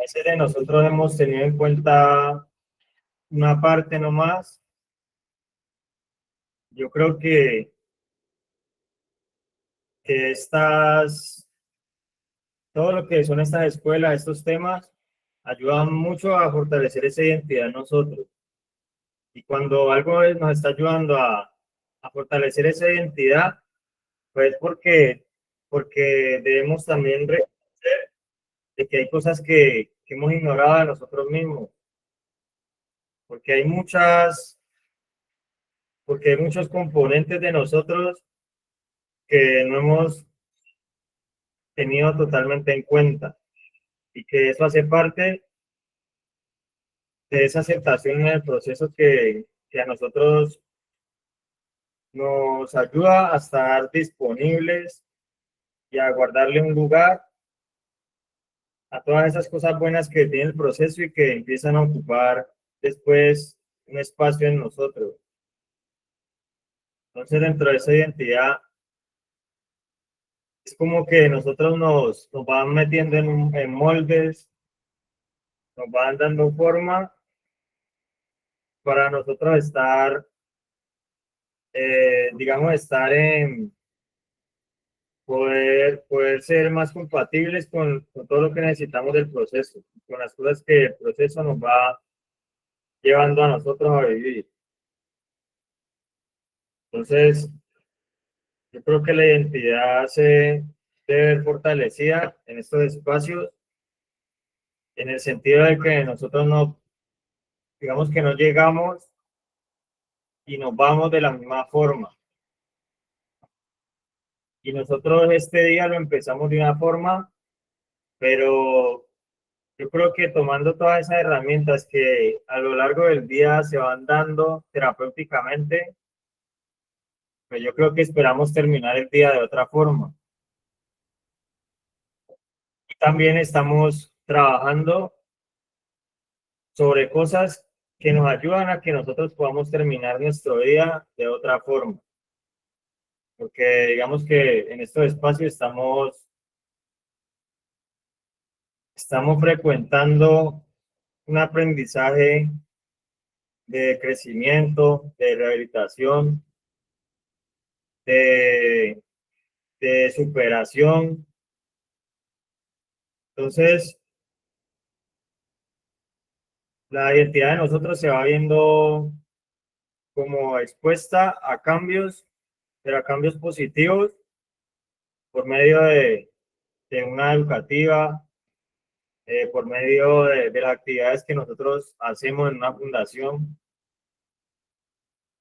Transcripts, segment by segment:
veces de nosotros hemos tenido en cuenta una parte nomás. Yo creo que todo lo que son estas escuelas, estos temas, ayudan mucho a fortalecer esa identidad en nosotros. Y cuando algo nos está ayudando a fortalecer esa identidad, pues porque debemos también reconocer de que hay cosas que hemos ignorado de nosotros mismos, porque porque hay muchos componentes de nosotros que no hemos tenido totalmente en cuenta y que eso hace parte de esa aceptación en el proceso que a nosotros nos ayuda a estar disponibles y a guardarle un lugar a todas esas cosas buenas que tiene el proceso y que empiezan a ocupar después un espacio en nosotros. Entonces, dentro de esa identidad, es como que nosotros nos van metiendo en moldes, nos van dando forma para nosotros estar, digamos, estar en poder ser más compatibles con todo lo que necesitamos del proceso, con las cosas que el proceso nos va llevando a nosotros a vivir. Entonces, yo creo que la identidad se debe ver fortalecida en estos espacios, en el sentido de que nosotros no, digamos que no llegamos y nos vamos de la misma forma. Y nosotros este día lo empezamos de una forma, pero yo creo que tomando todas esas herramientas que a lo largo del día se van dando terapéuticamente, pues yo creo que esperamos terminar el día de otra forma. Y también estamos trabajando sobre cosas que nos ayudan a que nosotros podamos terminar nuestro día de otra forma. Porque digamos que en estos espacios estamos frecuentando un aprendizaje de crecimiento, de rehabilitación, de, de superación. Entonces, la identidad de nosotros se va viendo como expuesta a cambios, pero a cambios positivos por medio de una educativa, por medio de las actividades que nosotros hacemos en una fundación,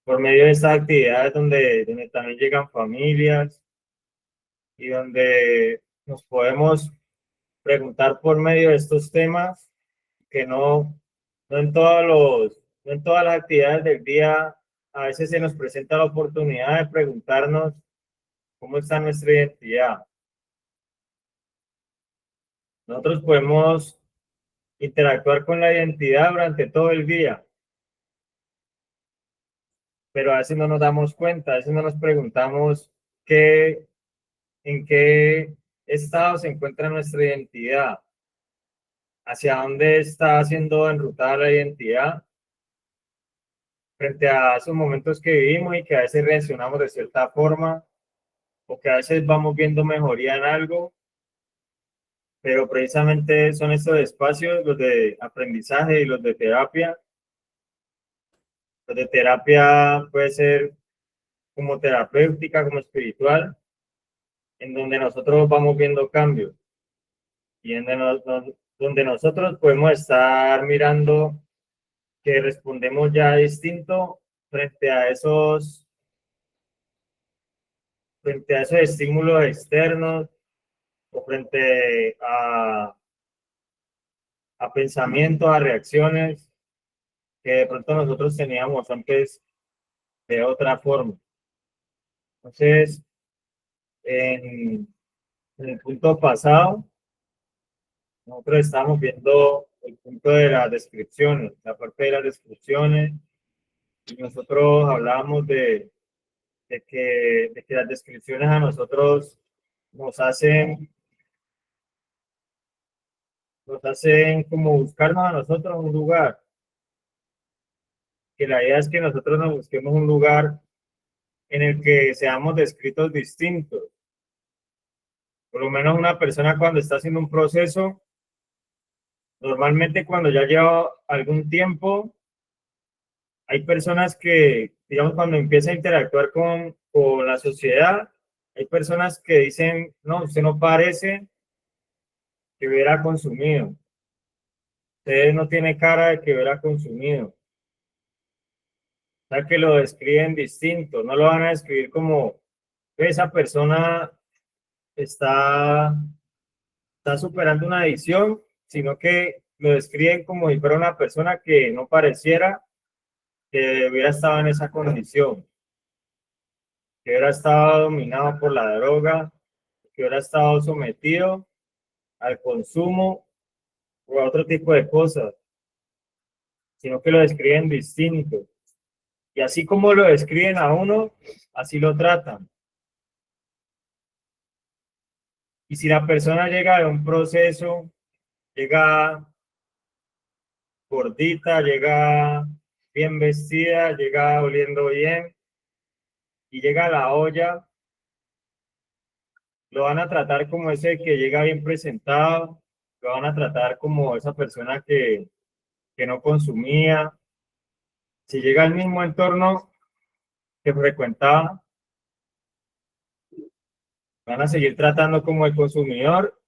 por medio de estas actividades donde también llegan familias y donde nos podemos preguntar por medio de estos temas que no en no en todas las actividades del día a veces se nos presenta la oportunidad de preguntarnos cómo está nuestra identidad. Nosotros podemos interactuar con la identidad durante todo el día, pero a veces no nos damos cuenta, a veces no nos preguntamos en qué estado se encuentra nuestra identidad, hacia dónde está siendo enrutada la identidad frente a esos momentos que vivimos y que a veces reaccionamos de cierta forma o que a veces vamos viendo mejoría en algo, pero precisamente son estos espacios, los de aprendizaje y los de terapia. Los de terapia puede ser como terapéutica, como espiritual, en donde nosotros vamos viendo cambios y donde nosotros podemos estar mirando que respondemos ya distinto frente a frente a esos estímulos externos o frente a pensamientos, a reacciones que de pronto nosotros teníamos antes de otra forma. Entonces, en, en el punto pasado, nosotros estamos viendo el punto de las descripciones, la parte de las descripciones, y nosotros hablábamos de que las descripciones a nosotros nos hacen nos hacen como buscarnos a nosotros un lugar, que la idea es que nosotros nos busquemos un lugar en el que seamos descritos distintos. Por lo menos una persona cuando está haciendo un proceso, normalmente cuando ya lleva algún tiempo, hay personas que, digamos, cuando empieza a interactuar con la sociedad, hay personas que dicen, no, usted no parece que hubiera consumido, usted no tiene cara de que hubiera consumido. O sea, que lo describen distinto, no lo van a describir como esa persona está, está superando una adicción, sino que lo describen como si fuera una persona que no pareciera que hubiera estado en esa condición, que hubiera estado dominado por la droga, que hubiera estado sometido al consumo o a otro tipo de cosas, sino que lo describen distinto. Y así como lo describen a uno, así lo tratan. Y si la persona llega de un proceso, llega gordita, llega bien vestida, llega oliendo bien y llega a la olla, lo van a tratar como ese que llega bien presentado, lo van a tratar como esa persona que no consumía. Si llega al mismo entorno que frecuentaba, van a seguir tratando como el consumidor,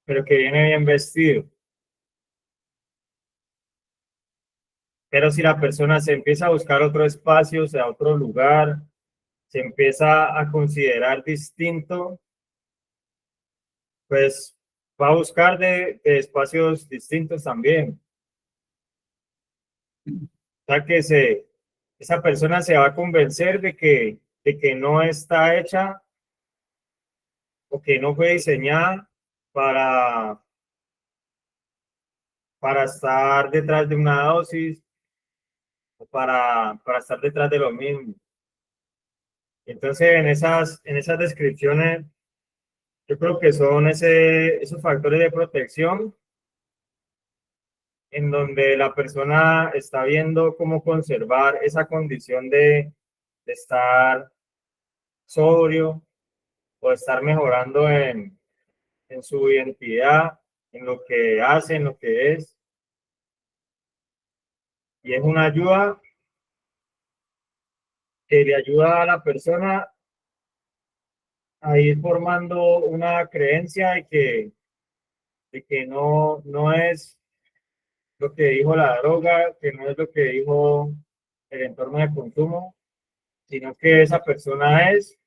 pero que viene bien vestido. Pero si la persona se empieza a buscar otro espacio, o sea, otro lugar, se empieza a considerar distinto, pues va a buscar de espacios distintos también. O sea, esa persona se va a convencer de que no está hecha o que no fue diseñada para, para estar detrás de una dosis o para estar detrás de lo mismo. Entonces, en esas descripciones, yo creo que son esos factores de protección en donde la persona está viendo cómo conservar esa condición de estar sobrio o de estar mejorando en su identidad, en lo que hace, en lo que es. Y es una ayuda que le ayuda a la persona a ir formando una creencia de que no, no es lo que dijo la droga, que no es lo que dijo el entorno de consumo, sino que esa persona es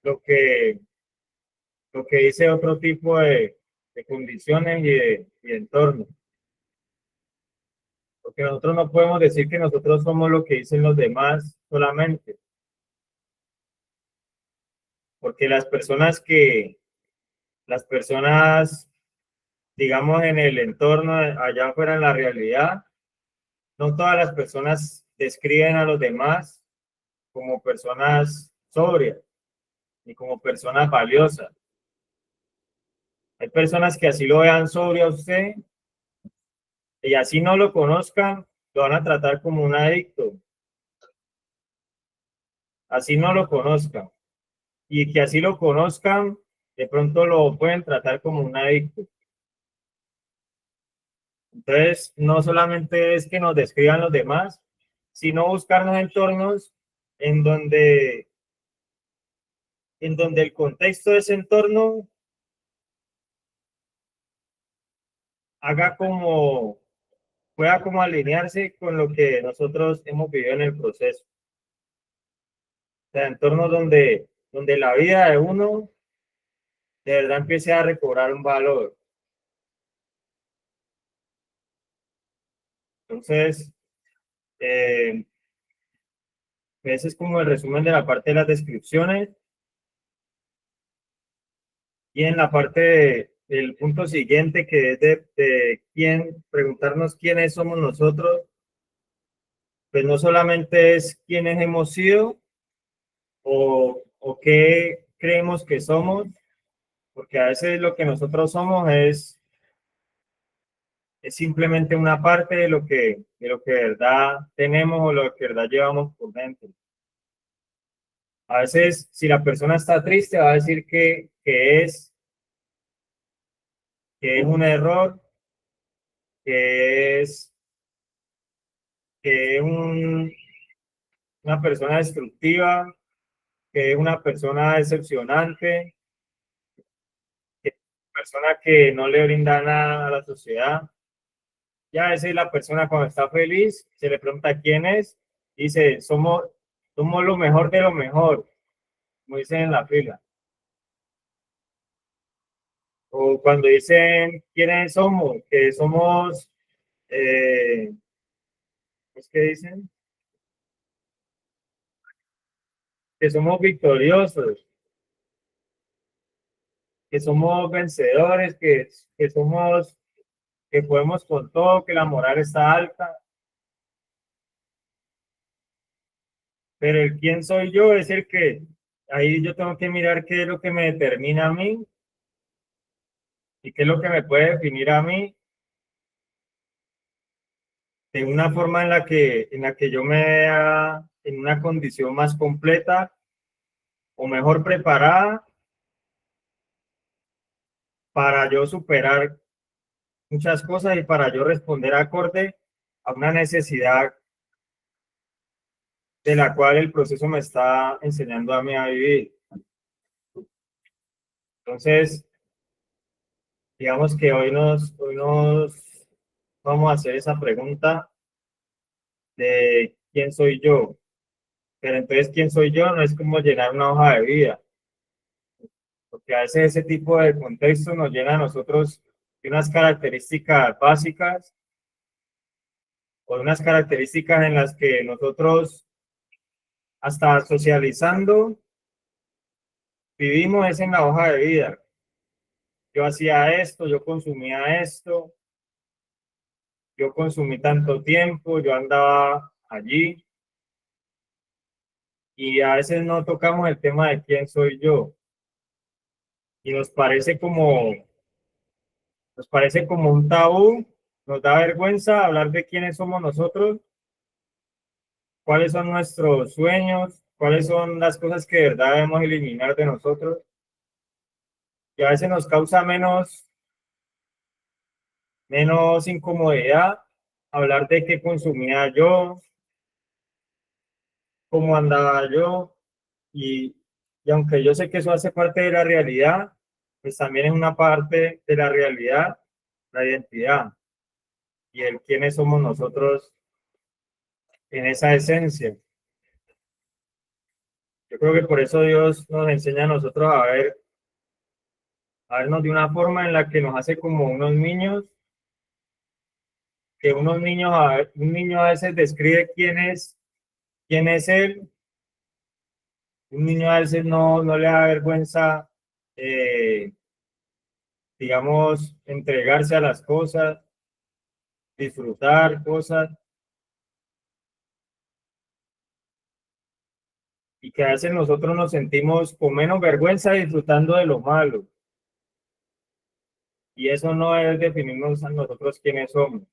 lo lo que dice otro tipo de condiciones y de entorno. Porque nosotros no podemos decir que nosotros somos lo que dicen los demás solamente, porque las personas, digamos, en el entorno, allá afuera en la realidad, no todas las personas describen a los demás como personas sobrias ni como personas valiosas. Hay personas que así lo vean sobrio a usted y así no lo conozcan, lo van a tratar como un adicto. Así no lo conozcan. Y que así lo conozcan, de pronto lo pueden tratar como un adicto. Entonces, no solamente es que nos describan los demás, sino buscarnos entornos en en donde el contexto de ese entorno haga como, pueda como alinearse con lo que nosotros hemos vivido en el proceso. O sea, entornos donde la vida de uno de verdad empiece a recobrar un valor. Entonces, eh, ese es como el resumen de la parte de las descripciones. Y en la parte del punto siguiente, que es de quién, preguntarnos quiénes somos nosotros, pues no solamente es quiénes hemos sido o qué creemos que somos, porque a veces lo que nosotros somos es simplemente una parte de lo que de verdad tenemos o lo que de verdad llevamos por dentro. A veces, si la persona está triste, va a decir que es un error, que es, que es una persona destructiva, que es una persona decepcionante, que es una persona que no le brinda nada a la sociedad. Ya a veces la persona cuando está feliz, se le pregunta quién es, y dice, somos lo mejor de lo mejor, como dicen en la fila. O cuando dicen quiénes somos, que somos, ¿es que dicen? Que somos victoriosos, que somos vencedores, que somos, que podemos con todo, que la moral está alta. Pero el quién soy yo es el que, ahí yo tengo que mirar qué es lo que me determina a mí y qué es lo que me puede definir a mí de una forma en la que yo me vea en una condición más completa o mejor preparada para yo superar muchas cosas y para yo responder acorde a una necesidad de la cual el proceso me está enseñando a mí a vivir. Entonces, digamos que hoy nos vamos a hacer esa pregunta de quién soy yo. Pero entonces, ¿quién soy yo? No es como llenar una hoja de vida, porque a veces ese tipo de contexto nos llena a nosotros de unas características básicas o de unas características en las que nosotros, hasta socializando, vivimos es en la hoja de vida. Yo hacía esto, yo consumía esto, yo consumí tanto tiempo, yo andaba allí, y a veces no tocamos el tema de quién soy yo. Y nos parece como un tabú, nos da vergüenza hablar de quiénes somos nosotros, cuáles son nuestros sueños, cuáles son las cosas que de verdad debemos eliminar de nosotros. Y a veces nos causa menos incomodidad hablar de qué consumía yo, cómo andaba yo, y, y aunque yo sé que eso hace parte de la realidad, pues también es una parte de la realidad, la identidad y el quiénes somos nosotros en esa esencia. Yo creo que por eso Dios nos enseña a nosotros a vernos de una forma en la que nos hace como unos niños, que un niño a veces describe quién es él. Un niño a veces no le da vergüenza, eh, digamos, entregarse a las cosas, disfrutar cosas, y que a veces nosotros nos sentimos con menos vergüenza disfrutando de lo malo. Y eso no es definirnos a nosotros quiénes somos.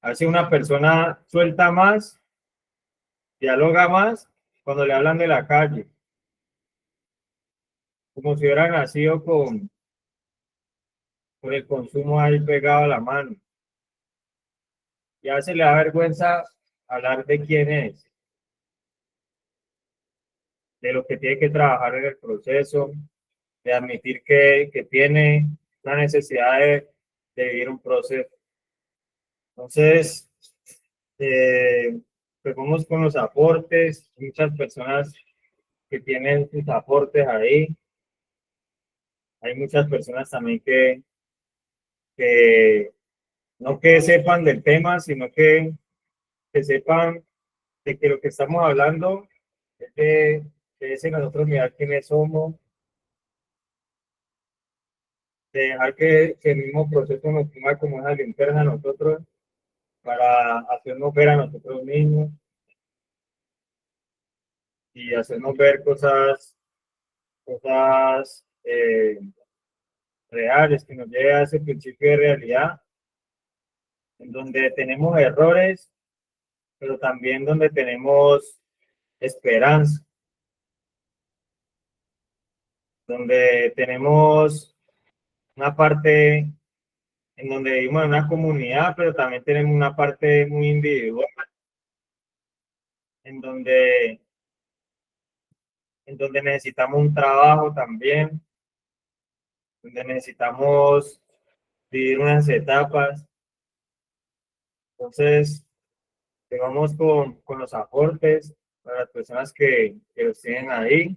A veces una persona suelta más, dialoga más cuando le hablan de la calle, como si hubiera nacido con el consumo ahí pegado a la mano. Y a veces le da vergüenza hablar de quién es, de lo que tiene que trabajar en el proceso, de admitir que tiene la necesidad de vivir un proceso. Entonces, pues vamos con los aportes, muchas personas que tienen sus aportes ahí. Hay muchas personas también que no que sepan del tema, sino que sepan de que lo que estamos hablando es de ese nosotros mirar quiénes somos, de dejar que el mismo proceso nos ponga como una linterna a nosotros para hacernos ver a nosotros mismos y hacernos ver cosas, reales, que nos lleve a ese principio de realidad, en donde tenemos errores, pero también donde tenemos esperanza, donde tenemos una parte en donde vivimos en una comunidad, pero también tenemos una parte muy individual, en donde, en donde necesitamos un trabajo también, donde necesitamos vivir unas etapas. Entonces, vamos con los aportes para las personas que los tienen ahí,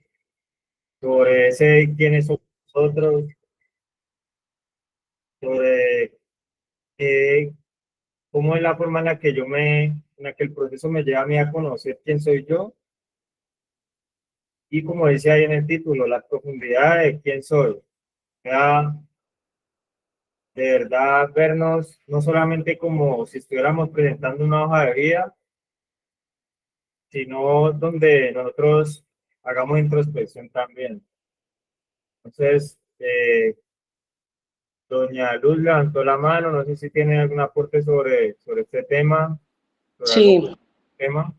sobre ese quiénes somos nosotros, sobre qué, cómo es la forma en la que en la que el proceso me lleva a mí a conocer quién soy yo, y como dice ahí en el título, la profundidad de quién soy. Ya, de verdad, vernos no solamente como si estuviéramos presentando una hoja de vida, sino donde nosotros hagamos introspección también. Entonces, doña Luz levantó la mano, no sé si tiene algún aporte sobre este tema, sobre algo Sí, con este tema.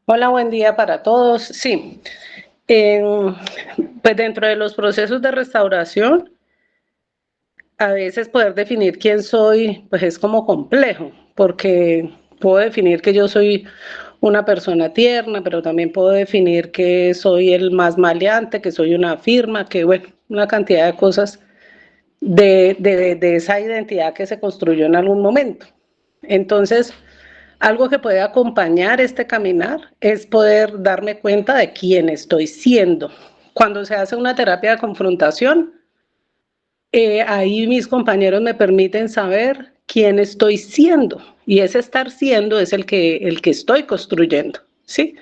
hola, buen día para todos. Sí, en- pues dentro de los procesos de restauración, a veces poder definir quién soy, pues es como complejo, porque puedo definir que yo soy una persona tierna, pero también puedo definir que soy el más maleante, que soy una firma, que bueno, una cantidad de cosas de esa identidad que se construyó en algún momento. Entonces, algo que puede acompañar este caminar es poder darme cuenta de quién estoy siendo. Cuando se hace una terapia de confrontación, ahí mis compañeros me permiten saber quién estoy siendo, y ese estar siendo es el que estoy construyendo, ¿sí?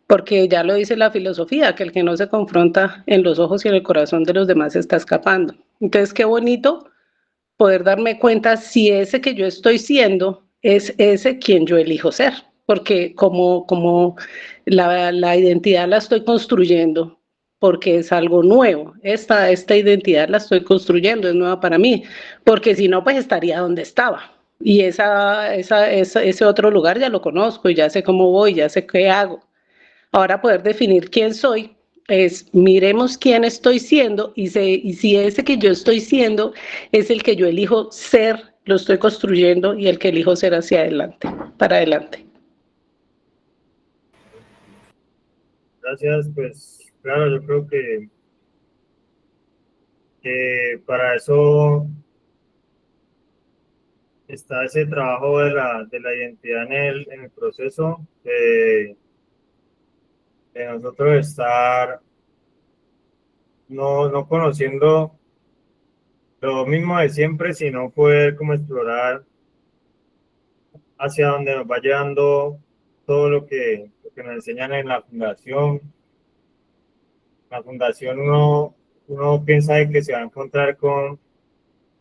Porque ya lo dice la filosofía, que el que no se confronta en los ojos y en el corazón de los demás está escapando. Entonces, qué bonito poder darme cuenta si ese que yo estoy siendo es ese quien yo elijo ser, porque como la identidad la estoy construyendo, porque es algo nuevo, esta identidad la estoy construyendo, es nueva para mí, porque si no, pues estaría donde estaba. Y ese otro lugar ya lo conozco y ya sé cómo voy, ya sé qué hago. Ahora poder definir quién soy es miremos quién estoy siendo y si ese que yo estoy siendo es el que yo elijo ser, lo estoy construyendo y el que elijo ser hacia adelante, para adelante. Gracias, pues claro, yo creo que para eso está ese trabajo de la identidad en el proceso de nosotros estar no conociendo lo mismo de siempre, sino poder como explorar hacia donde nos va llevando todo lo que nos enseñan en la fundación. La fundación uno piensa de que se va a encontrar con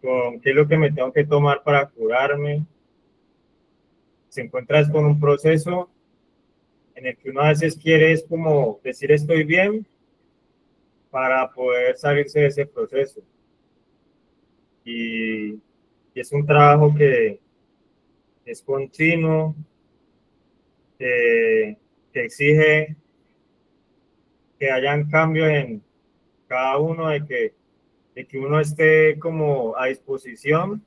qué es lo que me tengo que tomar para curarme. Se encuentra con un proceso en el que uno a veces quiere es como decir estoy bien para poder salirse de ese proceso. Y es un trabajo que es continuo, que exige que hayan cambios en cada uno, de que uno esté como a disposición.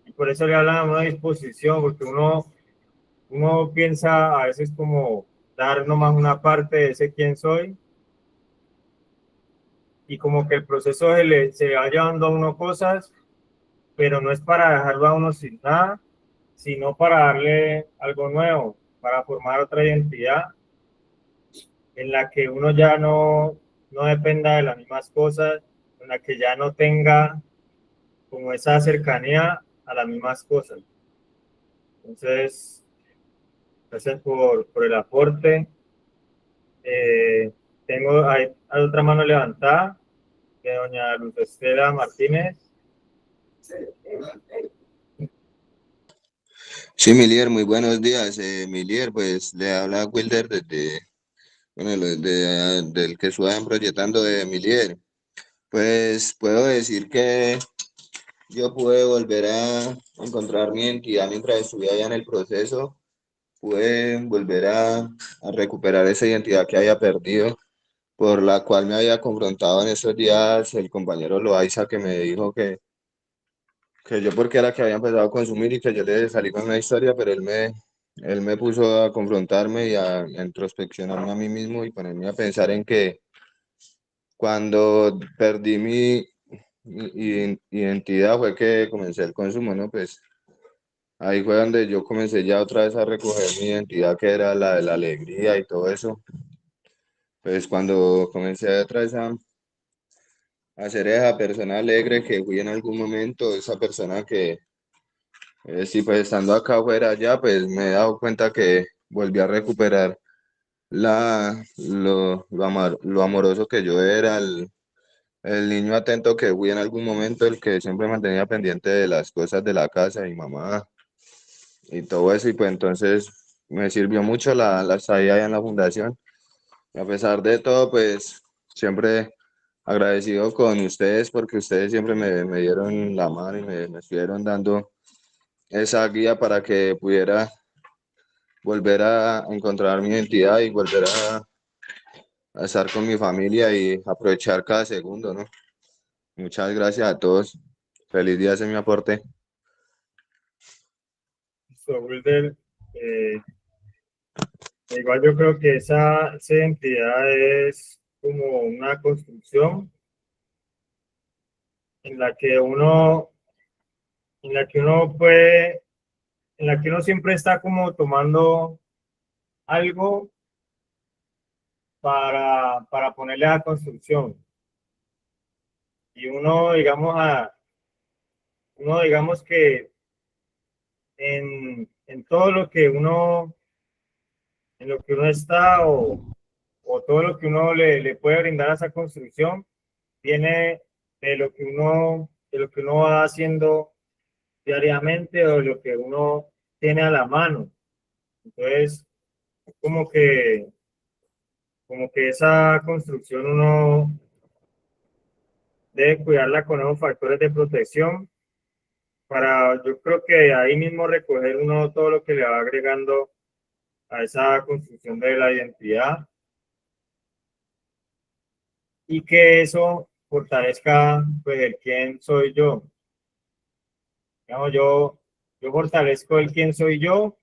Y por eso le hablan a una disposición, porque uno piensa a veces como dar nomás una parte de ese quién soy, y como que el proceso se va llevando a uno cosas, pero no es para dejarlo a uno sin nada, sino para darle algo nuevo, para formar otra identidad en la que uno ya no dependa de las mismas cosas, en la que ya no tenga como esa cercanía a las mismas cosas. Entonces, gracias por el aporte. Tengo hay otra mano levantada de doña Luz Estela Martínez. Sí, Milier, muy buenos días. Milier, pues le habla Wilder desde, bueno, del que estuve proyectando de Milier. Pues puedo decir que yo pude volver a encontrar mi identidad mientras estuve allá en el proceso, pude volver a recuperar esa identidad que había perdido, por la cual me había confrontado en esos días el compañero Loaiza, que me dijo que yo porque era que había empezado a consumir y que yo le salí con una historia, pero él me puso a confrontarme y a introspeccionarme a mí mismo y ponerme a pensar en que cuando perdí mi identidad fue que comencé el consumo, ¿no? Pues ahí fue donde yo comencé ya otra vez a recoger mi identidad, que era la de la alegría y todo eso. Pues cuando comencé otra vez a ser esa persona alegre que fui en algún momento, esa persona que, sí, pues estando acá afuera ya, pues me he dado cuenta que volví a recuperar lo amoroso que yo era, el niño atento que fui en algún momento, el que siempre mantenía pendiente de las cosas de la casa, de mi mamá y todo eso. Y pues entonces me sirvió mucho la estadía allá en la fundación. Y a pesar de todo, pues siempre agradecido con ustedes porque ustedes siempre me dieron la mano y me estuvieron dando esa guía para que pudiera volver a encontrar mi identidad y volver a estar con mi familia y aprovechar cada segundo, ¿no? Muchas gracias a todos. Feliz día, ese es mi aporte. Listo, Wilder. Eh, Igual yo creo que esa identidad es como una construcción en la que uno, en la que uno puede, en la que uno siempre está como tomando algo para ponerle a la construcción. Y uno digamos que en todo lo que uno, en lo que uno está o todo lo que uno le puede brindar a esa construcción, viene de lo que uno va haciendo diariamente o de lo que uno tiene a la mano. Entonces, como que, como que esa construcción uno debe cuidarla con esos factores de protección para, yo creo que ahí mismo recoger uno todo lo que le va agregando a esa construcción de la identidad y que eso fortalezca pues el quién soy yo. Digamos, yo fortalezco el quién soy yo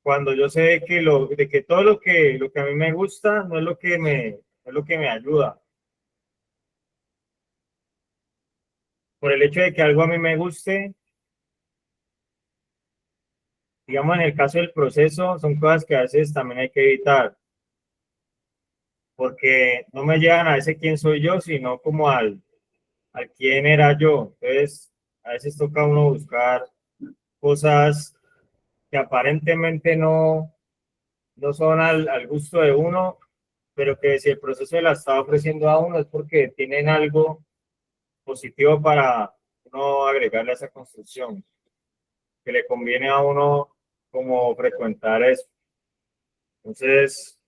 cuando yo sé que de que todo lo que a mí me gusta no es lo que no es lo que me ayuda. Por el hecho de que algo a mí me guste, digamos en el caso del proceso, son cosas que a veces también hay que evitar, porque no me llevan a ese quién soy yo, sino como al quién era yo. Entonces, a veces toca uno buscar cosas que aparentemente no son al gusto de uno, pero que si el proceso la está ofreciendo a uno es porque tienen algo positivo para uno agregarle a esa construcción, que le conviene a uno como frecuentar eso. Entonces,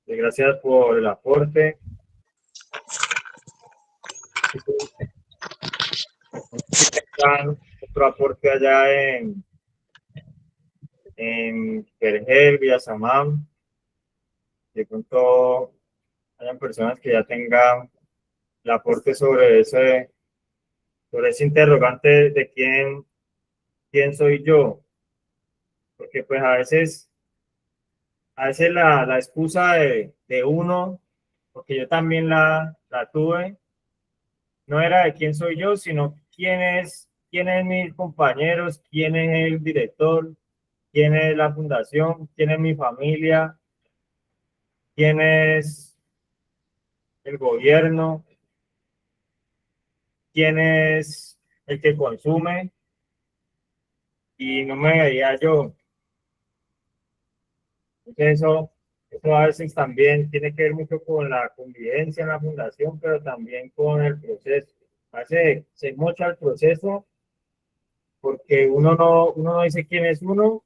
gracias por el aporte. Otro aporte allá en Vergel, Villa Samam. De pronto hayan personas que ya tengan el aporte sobre ese interrogante de quién soy yo. Porque pues a veces la excusa de uno, porque yo también la tuve, no era de quién soy yo, sino quién es mis compañeros, quién es el director, quién es la fundación, quién es mi familia, quién es el gobierno, quién es el que consume, y no me veía yo. Entonces eso a veces también tiene que ver mucho con la convivencia en la fundación, pero también con el proceso. A veces se mocha el proceso porque uno no dice quién es uno,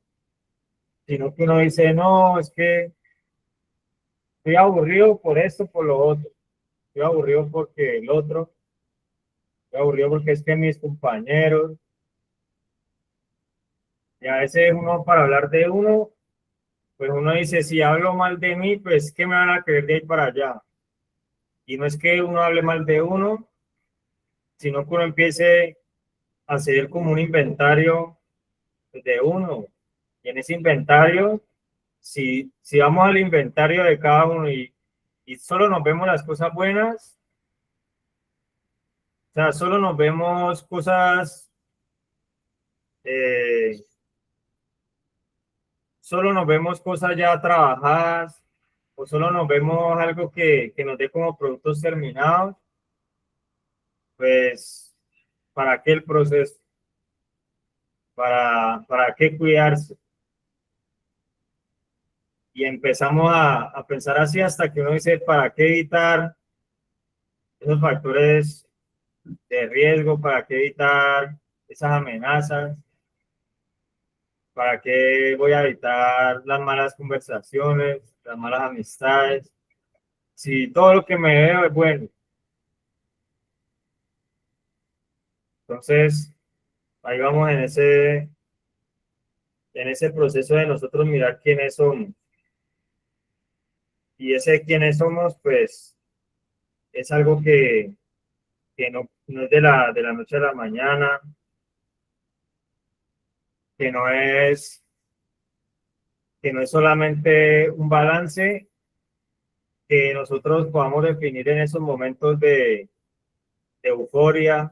sino que uno dice, no, es que estoy aburrido por esto, por lo otro. estoy aburrido porque el otro, estoy aburrido porque es que mis compañeros, y a veces uno para hablar de uno, pues uno dice, si hablo mal de mí, pues ¿qué me van a creer de ahí para allá? Y no es que uno hable mal de uno, sino que uno empiece a hacer como un inventario de uno. Y en ese inventario, si vamos al inventario de cada uno y solo nos vemos las cosas buenas, o sea, solo nos vemos cosas, eh, solo nos vemos cosas ya trabajadas, o solo nos vemos algo que nos dé como productos terminados, pues, ¿para qué el proceso? ¿Para qué cuidarse? Y empezamos a pensar así hasta que uno dice, ¿para qué evitar esos factores de riesgo? ¿Para qué evitar esas amenazas? ¿Para qué voy a evitar las malas conversaciones, las malas amistades? Si todo lo que me veo es bueno. Entonces, ahí vamos en ese proceso de nosotros mirar quiénes somos. Y ese quiénes somos, pues, es algo que no es de la noche a la mañana, que no es, que no es solamente un balance que nosotros podamos definir en esos momentos de euforia,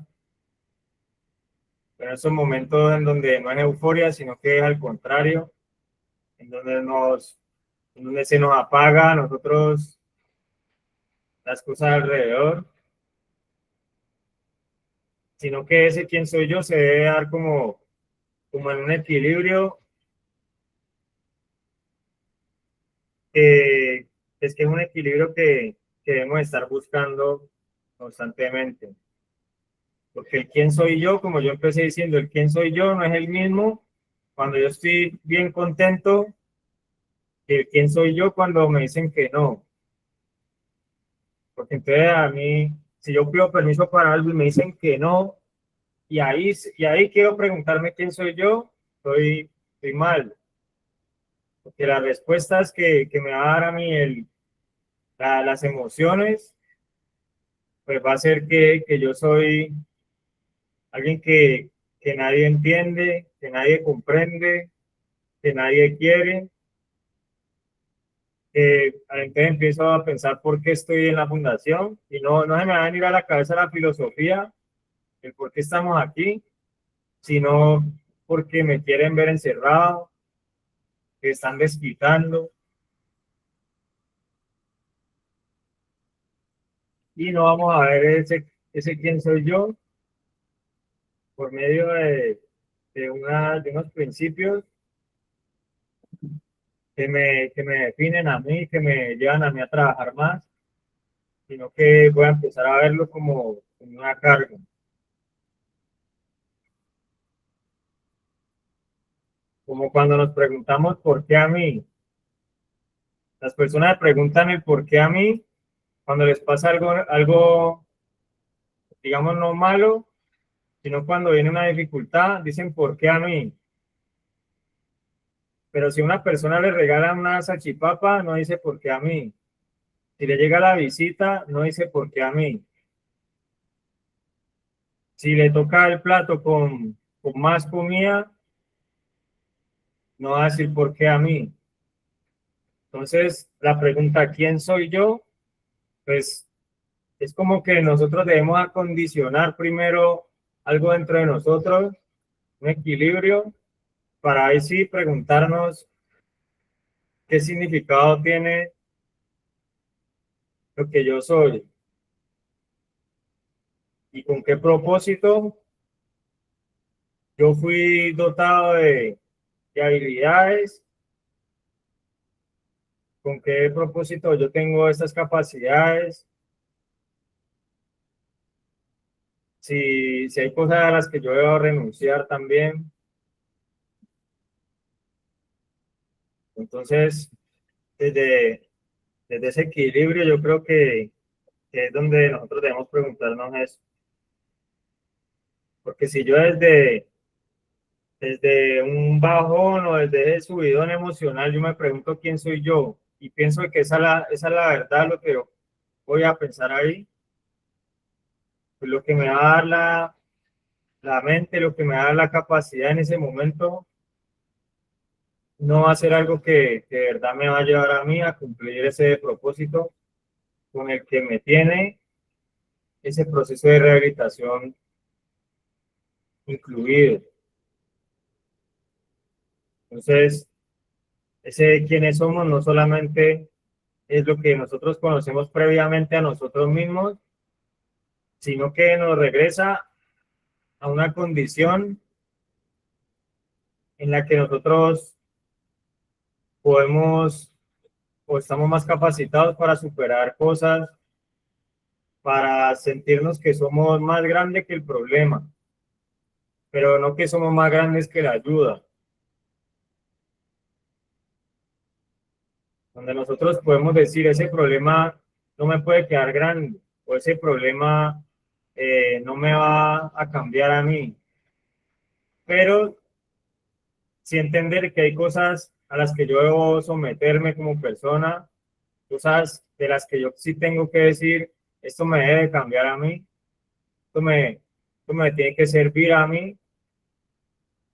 en esos momentos en donde no es euforia, sino que es al contrario, en donde en donde se nos apaga a nosotros las cosas alrededor, sino que ese quién soy yo se debe dar como en un equilibrio, que es un equilibrio que debemos estar buscando constantemente. Porque el quién soy yo, como yo empecé diciendo, el quién soy yo no es el mismo cuando yo estoy bien contento que el quién soy yo cuando me dicen que no. Porque entonces a mí, si yo pido permiso para algo y me dicen que no, y ahí quiero preguntarme quién soy yo, estoy mal. Porque las respuestas que me va a dar a mí las emociones, pues va a ser que yo soy alguien que nadie entiende, que nadie comprende, que nadie quiere. Entonces empiezo a pensar por qué estoy en la fundación y no se me va a venir a la cabeza la filosofía, el por qué estamos aquí, sino porque me quieren ver encerrado, que están desquitando y no vamos a ver ese quién soy yo por medio de unos principios que me definen a mí, que me llevan a mí a trabajar más, sino que voy a empezar a verlo como una carga. Como cuando nos preguntamos por qué a mí. Las personas preguntan el por qué a mí cuando les pasa algo, digamos, no malo, sino cuando viene una dificultad, dicen por qué a mí. Pero si una persona le regala una salchipapa, no dice por qué a mí. Si le llega la visita, no dice por qué a mí. Si le toca el plato con más comida, no va a decir por qué a mí. Entonces, la pregunta, ¿quién soy yo? Pues es como que nosotros debemos acondicionar primero algo dentro de nosotros, un equilibrio, para ahí sí preguntarnos qué significado tiene lo que yo soy y con qué propósito yo fui dotado de habilidades, con qué propósito yo tengo estas capacidades, si hay cosas a las que yo debo renunciar también. Entonces, desde ese equilibrio, yo creo que es donde nosotros debemos preguntarnos eso. Porque si yo desde un bajón o desde ese subidón emocional, yo me pregunto quién soy yo y pienso que esa es la verdad, lo que yo voy a pensar ahí, pues lo que me va a dar la mente, lo que me da la capacidad en ese momento, no va a ser algo que de verdad me va a llevar a mí a cumplir ese propósito con el que me tiene ese proceso de rehabilitación incluido. Entonces, ese de quiénes somos no solamente es lo que nosotros conocemos previamente a nosotros mismos, sino que nos regresa a una condición en la que nosotros podemos o estamos más capacitados para superar cosas, para sentirnos que somos más grandes que el problema, pero no que somos más grandes que la ayuda. Donde nosotros podemos decir, ese problema no me puede quedar grande, o ese problema no me va a cambiar a mí, pero sí entender que hay cosas a las que yo debo someterme como persona, cosas de las que yo sí tengo que decir, esto me debe cambiar a mí, esto me tiene que servir a mí,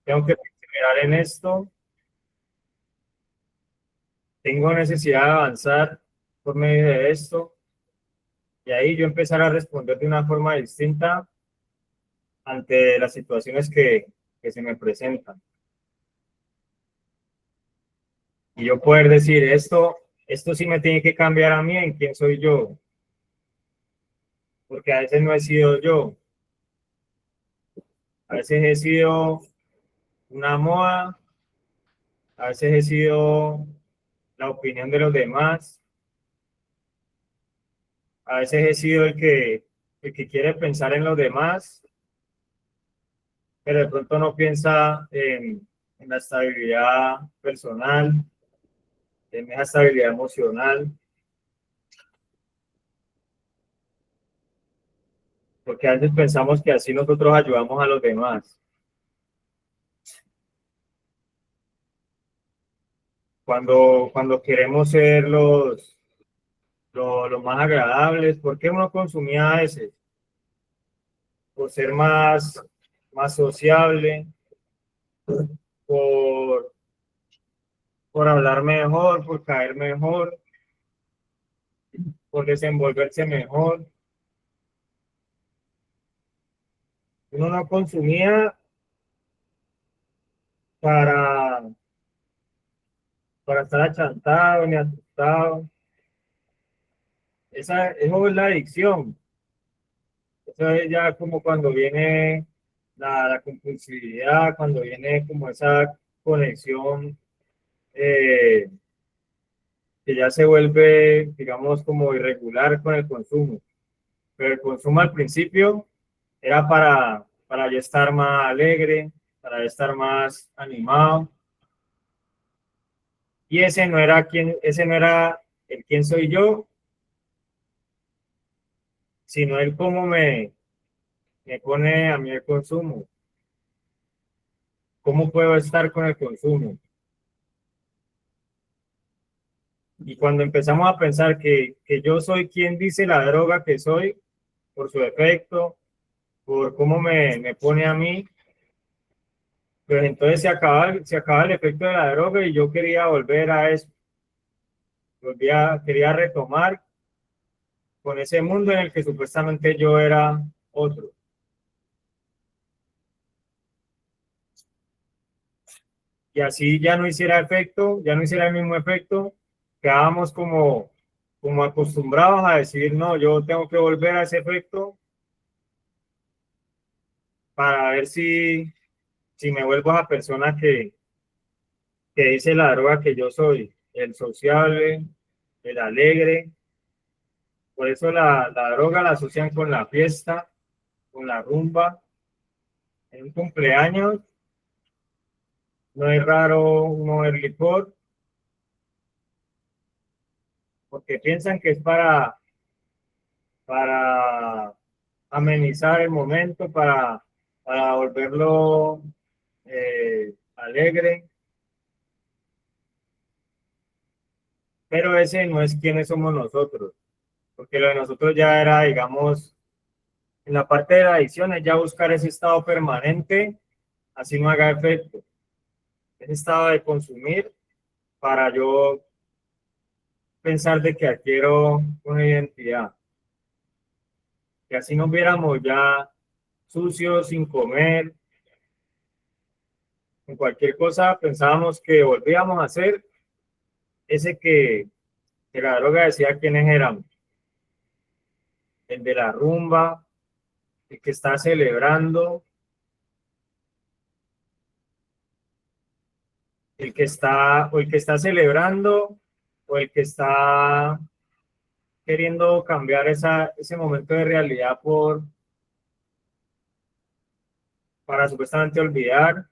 tengo que perseverar en esto, tengo necesidad de avanzar por medio de esto, y ahí yo empezar a responder de una forma distinta ante las situaciones que se me presentan. Y yo poder decir, esto sí me tiene que cambiar a mí en quién soy yo, porque a veces no he sido yo, a veces he sido una moda, a veces he sido la opinión de los demás, a veces he sido el que quiere pensar en los demás, pero de pronto no piensa en la estabilidad personal, en esa estabilidad emocional, porque a veces pensamos que así nosotros ayudamos a los demás. Cuando queremos ser los más agradables, ¿por qué uno consumía a veces? Por ser más sociable, por, por hablar mejor, por caer mejor, por desenvolverse mejor. Uno no consumía para, para estar achantado ni asustado. Eso es la adicción. Eso es ya como cuando viene la compulsividad, cuando viene como esa conexión eh, que ya se vuelve, digamos, como irregular con el consumo. Pero el consumo al principio era para ya estar más alegre, para ya estar más animado. Y ese no era el quién soy yo, sino el cómo me pone a mí el consumo. ¿Cómo puedo estar con el consumo? Y cuando empezamos a pensar que yo soy quien dice la droga que soy, por su efecto, por cómo me pone a mí, pues entonces se acaba el efecto de la droga y yo quería volver a eso. Quería retomar con ese mundo en el que supuestamente yo era otro. Y así ya no hiciera efecto, ya no hiciera el mismo efecto, quedábamos como acostumbrados a decir, no, yo tengo que volver a ese efecto para ver si me vuelvo a la persona que dice la droga que yo soy, el sociable, el alegre. Por eso la droga la asocian con la fiesta, con la rumba. En un cumpleaños no es raro uno ver licor, porque piensan que es para amenizar el momento, para volverlo alegre. Pero ese no es quiénes somos nosotros, porque lo de nosotros ya era, digamos, en la parte de la edición es ya buscar ese estado permanente, así no haga efecto. Ese estado de consumir para yo pensar de que adquiero una identidad. Que así nos viéramos ya sucios, sin comer, en cualquier cosa, pensábamos que volvíamos a ser ese que la droga decía quiénes éramos. El de la rumba, el que está celebrando, el que está celebrando, o el que está queriendo cambiar ese momento de realidad para supuestamente olvidar.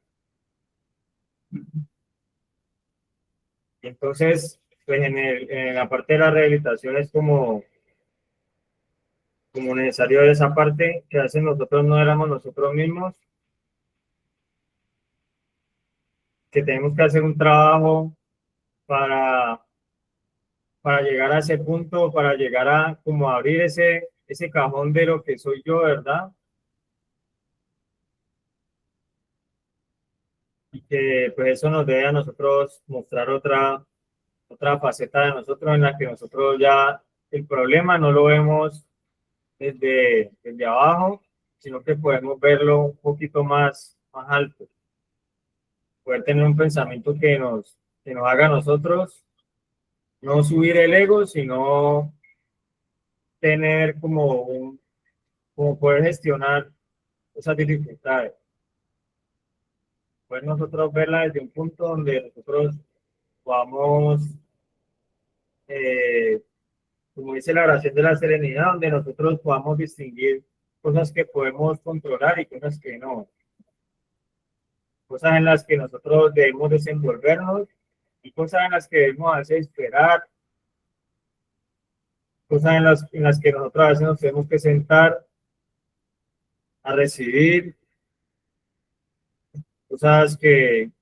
Y entonces, pues en la parte de la rehabilitación es como necesario esa parte que hace nosotros no éramos nosotros mismos, que tenemos que hacer un trabajo para, para llegar a ese punto, para llegar a como abrir ese cajón de lo que soy yo, ¿verdad? Y que pues eso nos debe a nosotros mostrar otra faceta de nosotros en la que nosotros ya el problema no lo vemos desde abajo, sino que podemos verlo un poquito más alto, poder tener un pensamiento que nos haga a nosotros no subir el ego, sino tener como poder gestionar esas dificultades. Poder nosotros verla desde un punto donde nosotros podamos, eh, como dice la oración de la serenidad, donde nosotros podamos distinguir cosas que podemos controlar y cosas que no. Cosas en las que nosotros debemos desenvolvernos y cosas en las que debemos hacer esperar, cosas en las que nosotros a veces nos tenemos que sentar a recibir, cosas en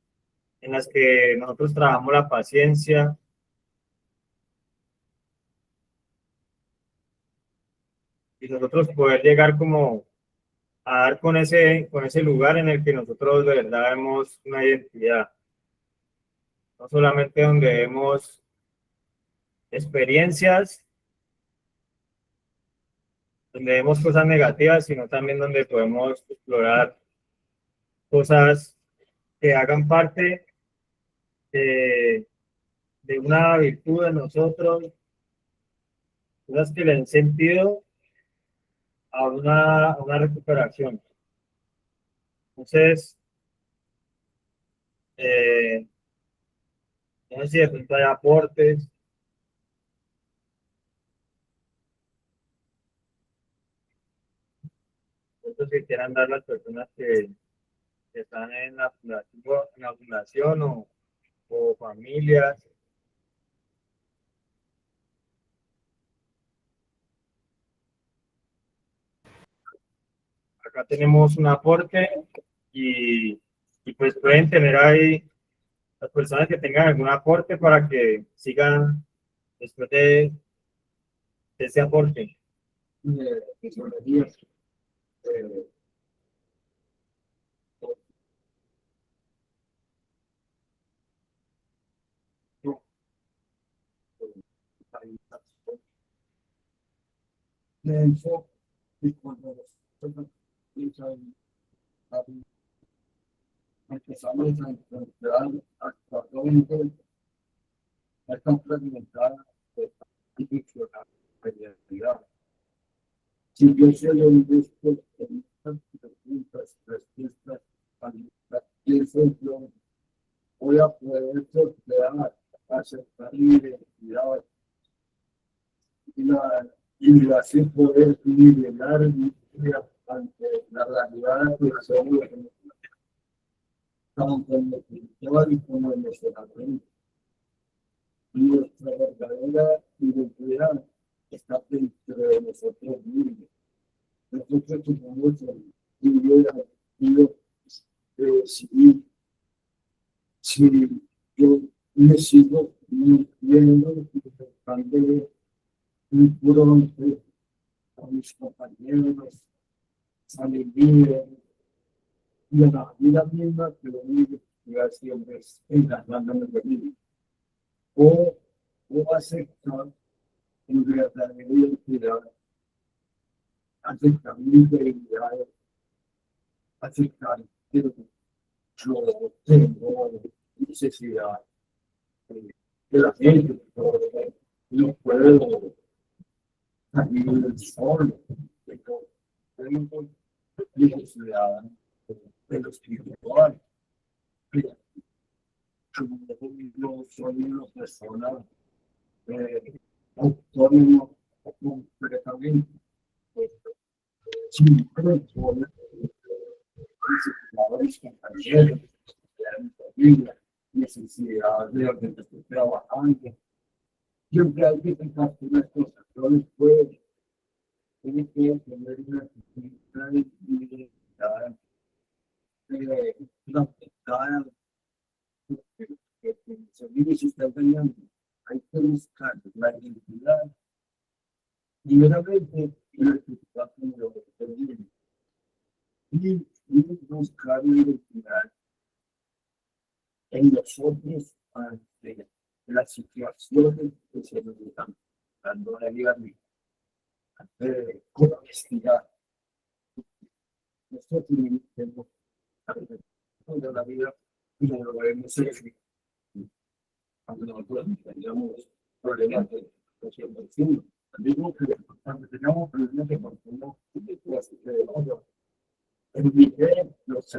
las que nosotros trabajamos la paciencia. Y nosotros poder llegar como a dar con ese lugar en el que nosotros de verdad vemos una identidad. No solamente donde vemos experiencias, donde vemos cosas negativas, sino también donde podemos explorar cosas que hagan parte de, de una virtud de nosotros, cosas que le den sentido a una recuperación. Entonces, eh, no sé si de pronto hay aportes. Otros que quieran dar las personas que están en la fundación o familias. Acá tenemos un aporte y, y pues pueden tener ahí las personas que tengan algún aporte para que sigan después de ese aporte. Y cuando nosotros empezamos a encontrar actualmente esta fragmentada y ficcional realidad. Si yo soy un disco con estas preguntas, respuestas, ¿quién soy yo? Voy a poder sortear, aceptar mi identidad y así poder liberar mi vida ante la realidad que somos tanto en lo espiritual como en lo emocionalmente. Nuestra verdadera identidad está dentro de nosotros mismos. Nosotros tenemos el libre albedrío de decidir si yo me sigo mintiendo y buscando un pronto a mis compañeros, a mi vida y a la vida misma que lo único que voy a siempre es engañándome de mí. O aceptar en verdadera identidad, aceptar mis debilidades, aceptar que yo tengo necesidad de la gente, no puedo salir solo, tengo necesidad de los espiritual. Yo soy una persona autónoma completamente. Siempre por mis compañeros, de mi familia, necesidad de donde estoy trabajando. Siempre hay que pensar que las cosas no les pueden. Tiene que tener una identidad afectada. Los niños se están dañando. Hay que buscar la identidad. Primeramente, la identidad como lo que y buscar la identidad en nosotros ante las situaciones que se nos están dando la vida con honestidad. Nosotros tenemos toda la vida y no lo debemos ser cuando nosotros tengamos problemas de consumo. Digo que cuando tengamos problemas de consumo, el video, los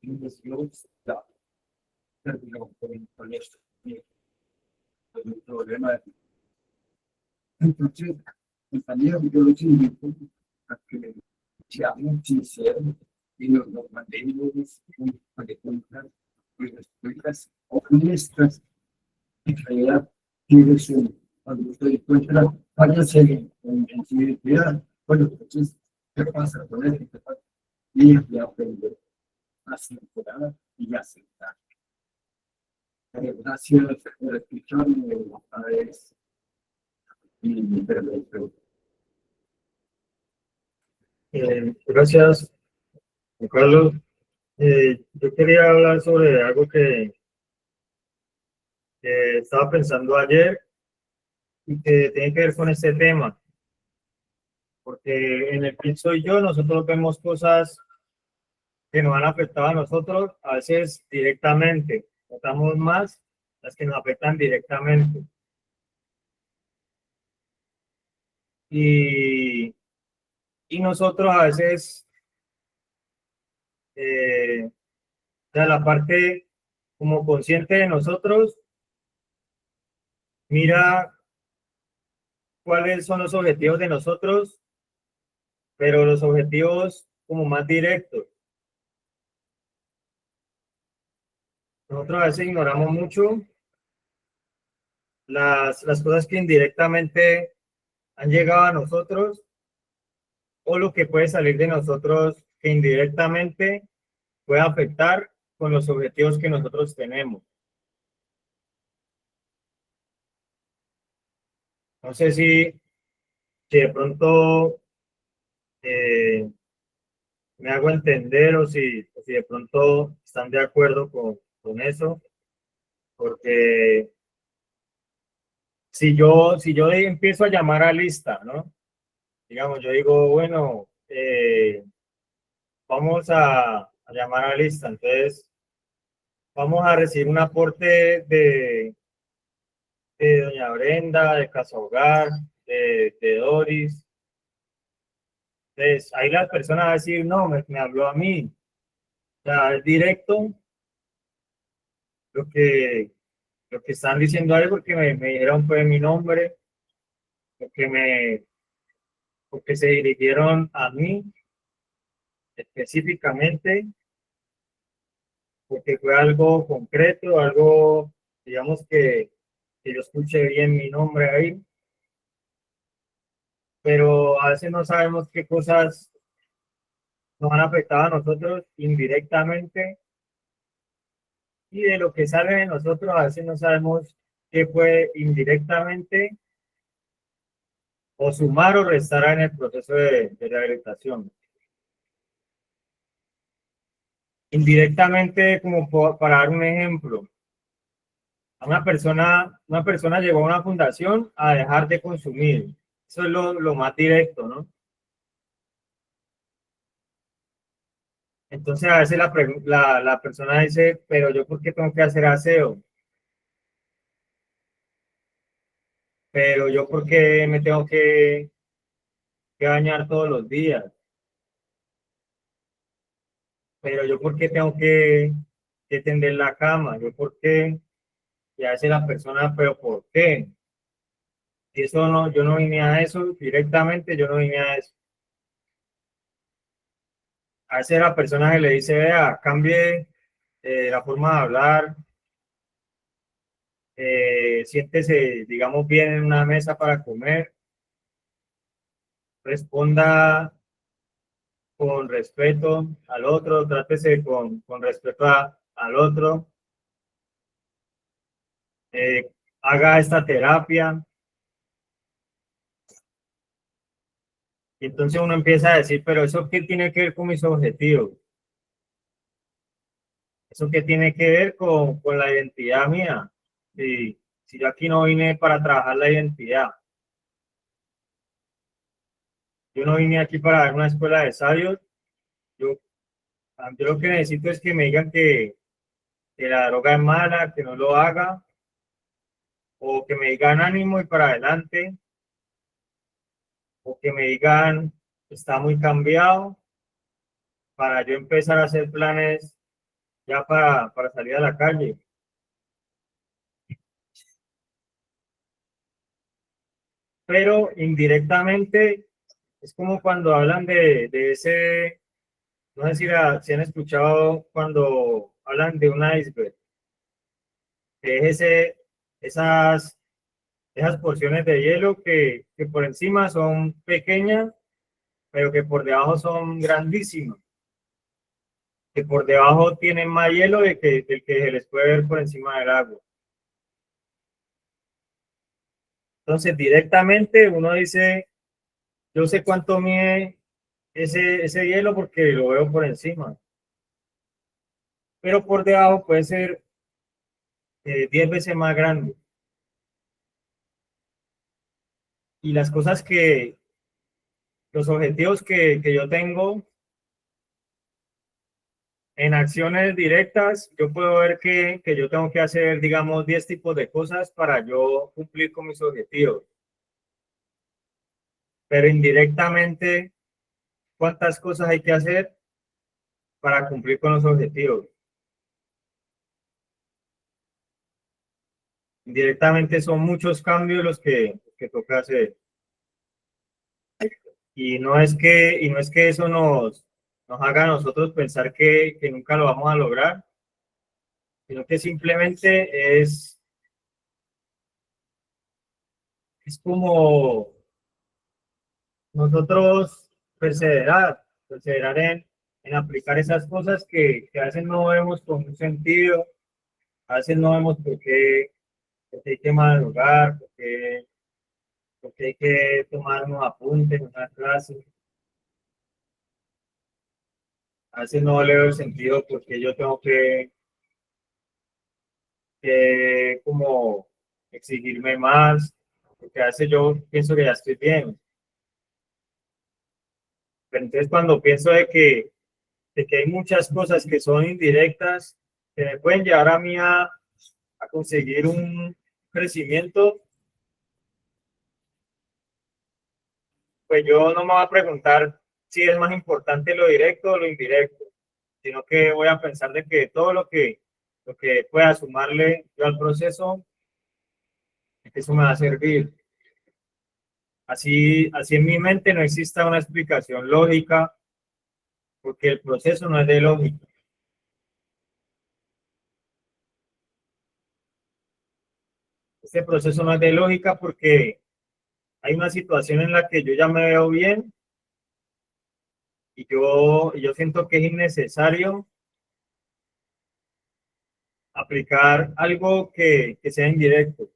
investigadores terminó con esto. El problema. Entonces, compañeros, yo los invito a que seamos sinceros y nos mantenemos para contar nuestras honestas en realidad quiénes son. Cuando usted encuentra varias en su identidad, bueno, entonces, ¿qué pasa con él? Y aprender a aceptar y aceptar. Gracias por escucharme otra vez. Gracias, Juan Carlos. Yo quería hablar sobre algo que estaba pensando ayer y que tiene que ver con este tema, porque en el Quién Soy Yo nosotros vemos cosas que nos han afectado a nosotros, a veces directamente, notamos más las que nos afectan directamente. Y nosotros a veces, o sea, la parte como consciente de nosotros, mira cuáles son los objetivos de nosotros, pero los objetivos como más directos. Nosotros a veces ignoramos mucho las cosas que indirectamente han llegado a nosotros o lo que puede salir de nosotros que indirectamente puede afectar con los objetivos que nosotros tenemos. No sé si de pronto me hago entender o si de pronto están de acuerdo con eso, porque si yo empiezo a llamar a lista, ¿no? Digamos, yo digo, bueno, vamos a llamar a lista, entonces vamos a recibir un aporte de doña Brenda, de Casa Hogar, de Doris. Entonces, ahí las personas van a decir, no, me habló a mí. O sea, es directo lo que están diciendo ahí porque me dijeron fue mi nombre, porque se dirigieron a mí específicamente, porque fue algo concreto, algo, digamos que yo escuché bien mi nombre ahí. pero a veces no sabemos qué cosas nos han afectado a nosotros indirectamente y de lo que sale de nosotros a veces no sabemos qué fue indirectamente o sumar o restar en el proceso de rehabilitación. Indirectamente, como para dar un ejemplo, una persona llegó a una fundación a dejar de consumir. Eso es lo más directo, ¿no? Entonces a veces la persona dice, pero yo ¿por qué tengo que hacer aseo? Pero yo ¿por qué me tengo que bañar todos los días? Pero yo ¿por qué tengo que tender la cama? Yo ¿por qué? Y a veces la persona, pero ¿por qué? Y eso no, yo no vine a eso directamente, yo no vine a eso. A veces la persona que le dice, vea, cambie la forma de hablar, siéntese, digamos, bien en una mesa para comer, responda con respeto al otro, trátese con respeto al otro, haga esta terapia. Y entonces uno empieza a decir, pero ¿eso qué tiene que ver con mis objetivos? ¿Eso qué tiene que ver con la identidad mía? Si yo aquí no vine para trabajar la identidad, yo no vine aquí para dar una escuela de sabios, yo, yo lo que necesito es que me digan que la droga es mala, que no lo haga, o que me digan ánimo y para adelante, o que me digan está muy cambiado, para yo empezar a hacer planes ya para salir a la calle. Pero indirectamente es como cuando hablan de ese, no sé si han escuchado cuando hablan de un iceberg, que es esas, esas porciones de hielo que por encima son pequeñas, pero que por debajo son grandísimas, que por debajo tienen más hielo del que se les puede ver por encima del agua. Entonces, directamente uno dice, yo sé cuánto mide ese hielo porque lo veo por encima, pero por debajo puede ser 10 veces más grande. Y las cosas los objetivos que yo tengo en acciones directas, yo puedo ver que yo tengo que hacer, digamos, 10 tipos de cosas para yo cumplir con mis objetivos. Pero indirectamente, ¿cuántas cosas hay que hacer para cumplir con los objetivos? Indirectamente son muchos cambios los que toca hacer. Y no es que eso nos haga a nosotros pensar que nunca lo vamos a lograr, sino que simplemente es como nosotros perseverar en aplicar esas cosas que a veces no vemos con un sentido, a veces no vemos por qué hay que madrugar, por qué hay que tomar unos apuntes en una clase, a veces no le veo el sentido porque yo tengo que como exigirme más, porque a veces yo pienso que ya estoy bien, pero entonces cuando pienso de que hay muchas cosas que son indirectas, que me pueden llevar a mí a conseguir un crecimiento, pues yo no me voy a preguntar si es más importante lo directo o lo indirecto, sino que voy a pensar de que todo lo que pueda sumarle yo al proceso, eso me va a servir. Así en mi mente no exista una explicación lógica, porque el proceso no es de lógica. Este proceso no es de lógica porque hay una situación en la que yo ya me veo bien y yo siento que es innecesario aplicar algo que sea indirecto.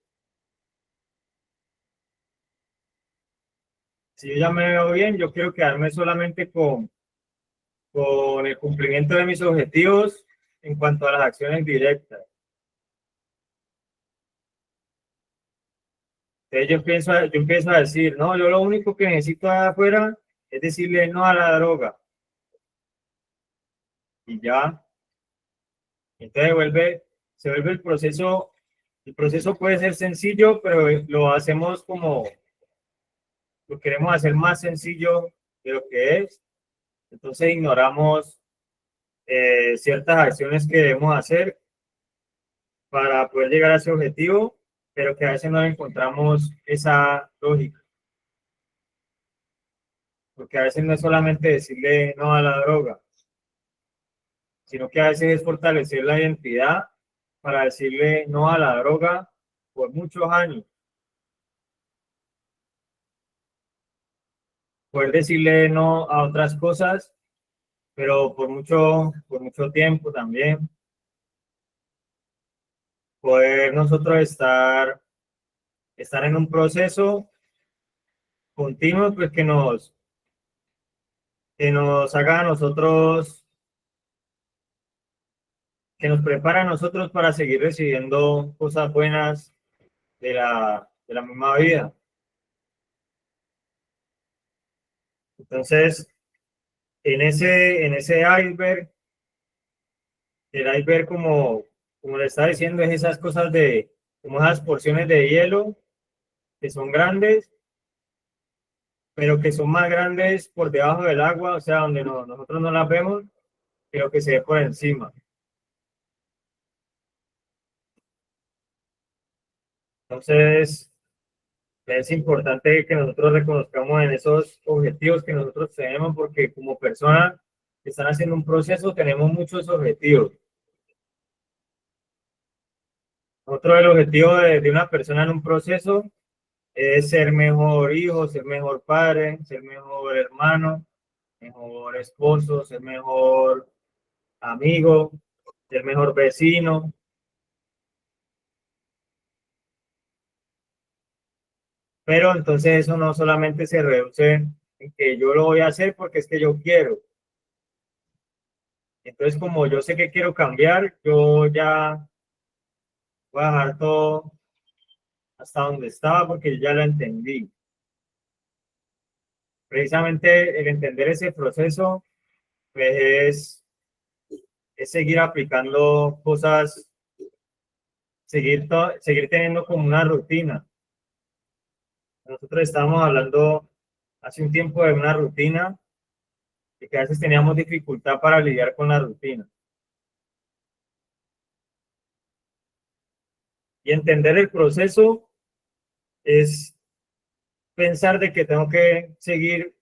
Si yo ya me veo bien, yo quiero quedarme solamente con el cumplimiento de mis objetivos en cuanto a las acciones directas. Entonces yo empiezo a decir, no, yo lo único que necesito afuera es decirle no a la droga. Y ya, entonces se vuelve el proceso puede ser sencillo, pero lo hacemos como, lo queremos hacer más sencillo de lo que es. Entonces ignoramos ciertas acciones que debemos hacer para poder llegar a ese objetivo, pero que a veces no encontramos esa lógica. Porque a veces no es solamente decirle no a la droga, sino que a veces es fortalecer la identidad para decirle no a la droga por muchos años. Poder decirle no a otras cosas, pero por mucho tiempo también. Poder nosotros estar en un proceso continuo, pues que nos haga a nosotros, que nos prepara a nosotros para seguir recibiendo cosas buenas de la misma vida. Entonces, en ese iceberg, el iceberg como le estaba diciendo, es esas cosas como esas porciones de hielo que son grandes, pero que son más grandes por debajo del agua, o sea, donde nosotros no las vemos, pero que se ve por encima. Entonces, es importante que nosotros reconozcamos en esos objetivos que nosotros tenemos, porque como personas que están haciendo un proceso, tenemos muchos objetivos. Otro del objetivo de una persona en un proceso es ser mejor hijo, ser mejor padre, ser mejor hermano, mejor esposo, ser mejor amigo, ser mejor vecino. Pero entonces eso no solamente se reduce en que yo lo voy a hacer porque es que yo quiero. Entonces, como yo sé que quiero cambiar, yo ya voy a dejar todo hasta donde estaba porque ya lo entendí. Precisamente el entender ese proceso, pues es seguir aplicando cosas, seguir teniendo como una rutina. Nosotros estábamos hablando hace un tiempo de una rutina y que a veces teníamos dificultad para lidiar con la rutina. Y entender el proceso es pensar de que tengo que seguir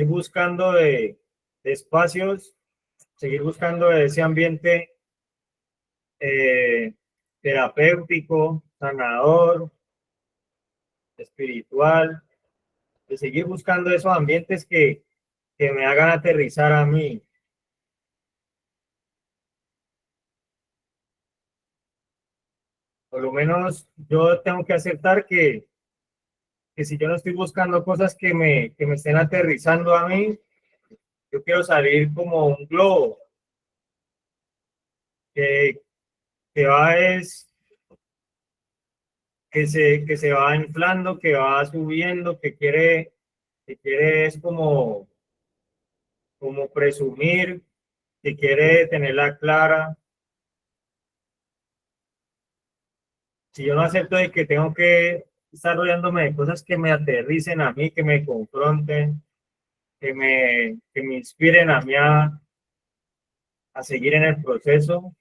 buscando de espacios, seguir buscando de ese ambiente terapéutico, sanador, espiritual, de seguir buscando esos ambientes que me hagan aterrizar a mí. Por lo menos yo tengo que aceptar que si yo no estoy buscando cosas que me estén aterrizando a mí, yo quiero salir como un globo que, que va es que se va inflando, que va subiendo, que quiere es como presumir, que quiere tenerla clara. Si yo no acepto de que tengo que estar rodeándome de cosas que me aterricen a mí, que me confronten, que me inspiren a mí a seguir en el proceso,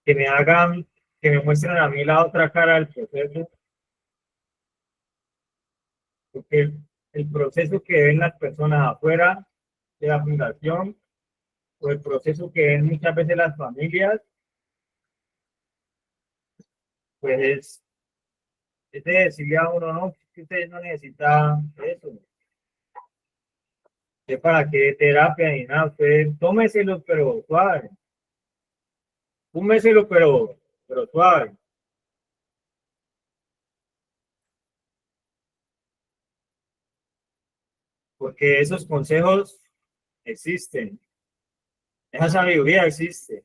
que me hagan, que me muestren a mí la otra cara del proceso, porque el proceso que ven las personas afuera de la fundación o el proceso que ven muchas veces las familias, pues es de decirle a uno, no, que usted no necesita eso. ¿Usted para qué terapia ni nada? Usted tómeselo, pero suave. Fúmeselo, pero suave. Porque esos consejos existen. Esa sabiduría existe.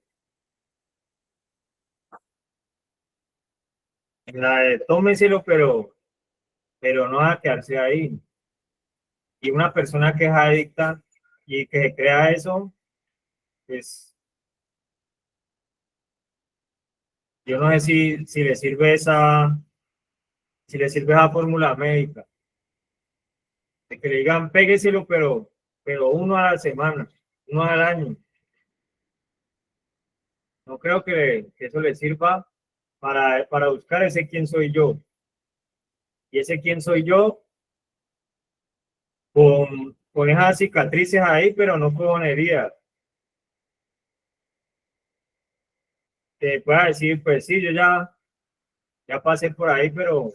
La de tómeselo, pero no a quedarse ahí. Y una persona que es adicta y que se crea eso, pues yo no sé si le sirve esa fórmula médica. De que le digan, pégueselo, pero uno a la semana, uno al año. No creo que eso le sirva para buscar ese quién soy yo. Y ese quién soy yo con esas cicatrices ahí, pero no con heridas. Que pueda decir, pues sí, yo ya pasé por ahí, pero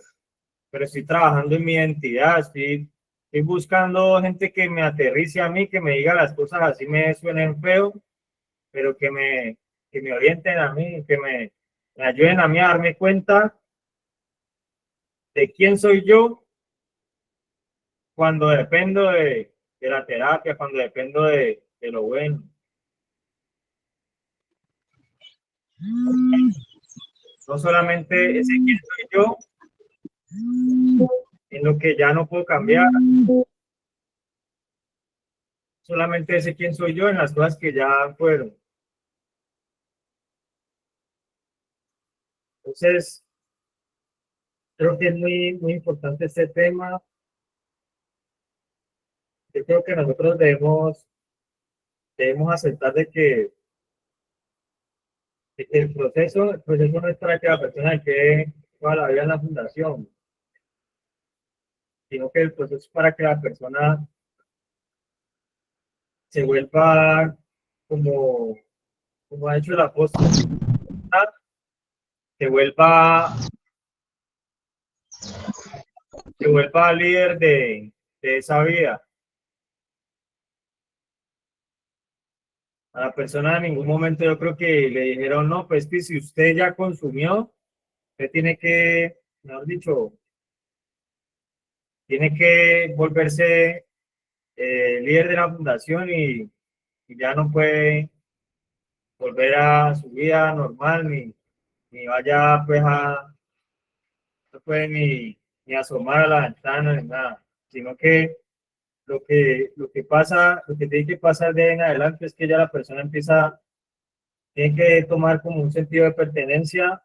estoy trabajando en mi identidad, estoy buscando gente que me aterrice a mí, que me diga las cosas así me suenen feo, pero que me orienten a mí, que me ayuden a mí a darme cuenta de quién soy yo cuando dependo de la terapia, cuando dependo de lo bueno. No solamente ese quién soy yo, en lo que ya no puedo cambiar, solamente ese quién soy yo en las cosas que ya fueron. Entonces, creo que es muy, muy importante este tema. Yo creo que nosotros debemos aceptar de que el proceso no es para que la persona quede toda la vida en la fundación, sino que el proceso es para que la persona se vuelva como, como ha hecho el apóstol, se vuelva líder de esa vida. A la persona en ningún momento yo creo que le dijeron, no, pues que si usted ya consumió, usted tiene que, mejor dicho, tiene que volverse líder de la fundación y ya no puede volver a su vida normal ni vaya pues no puede ni asomar a la ventana ni nada, sino que lo que pasa, lo que tiene que pasar de ahí en adelante es que ya la persona tiene que tomar como un sentido de pertenencia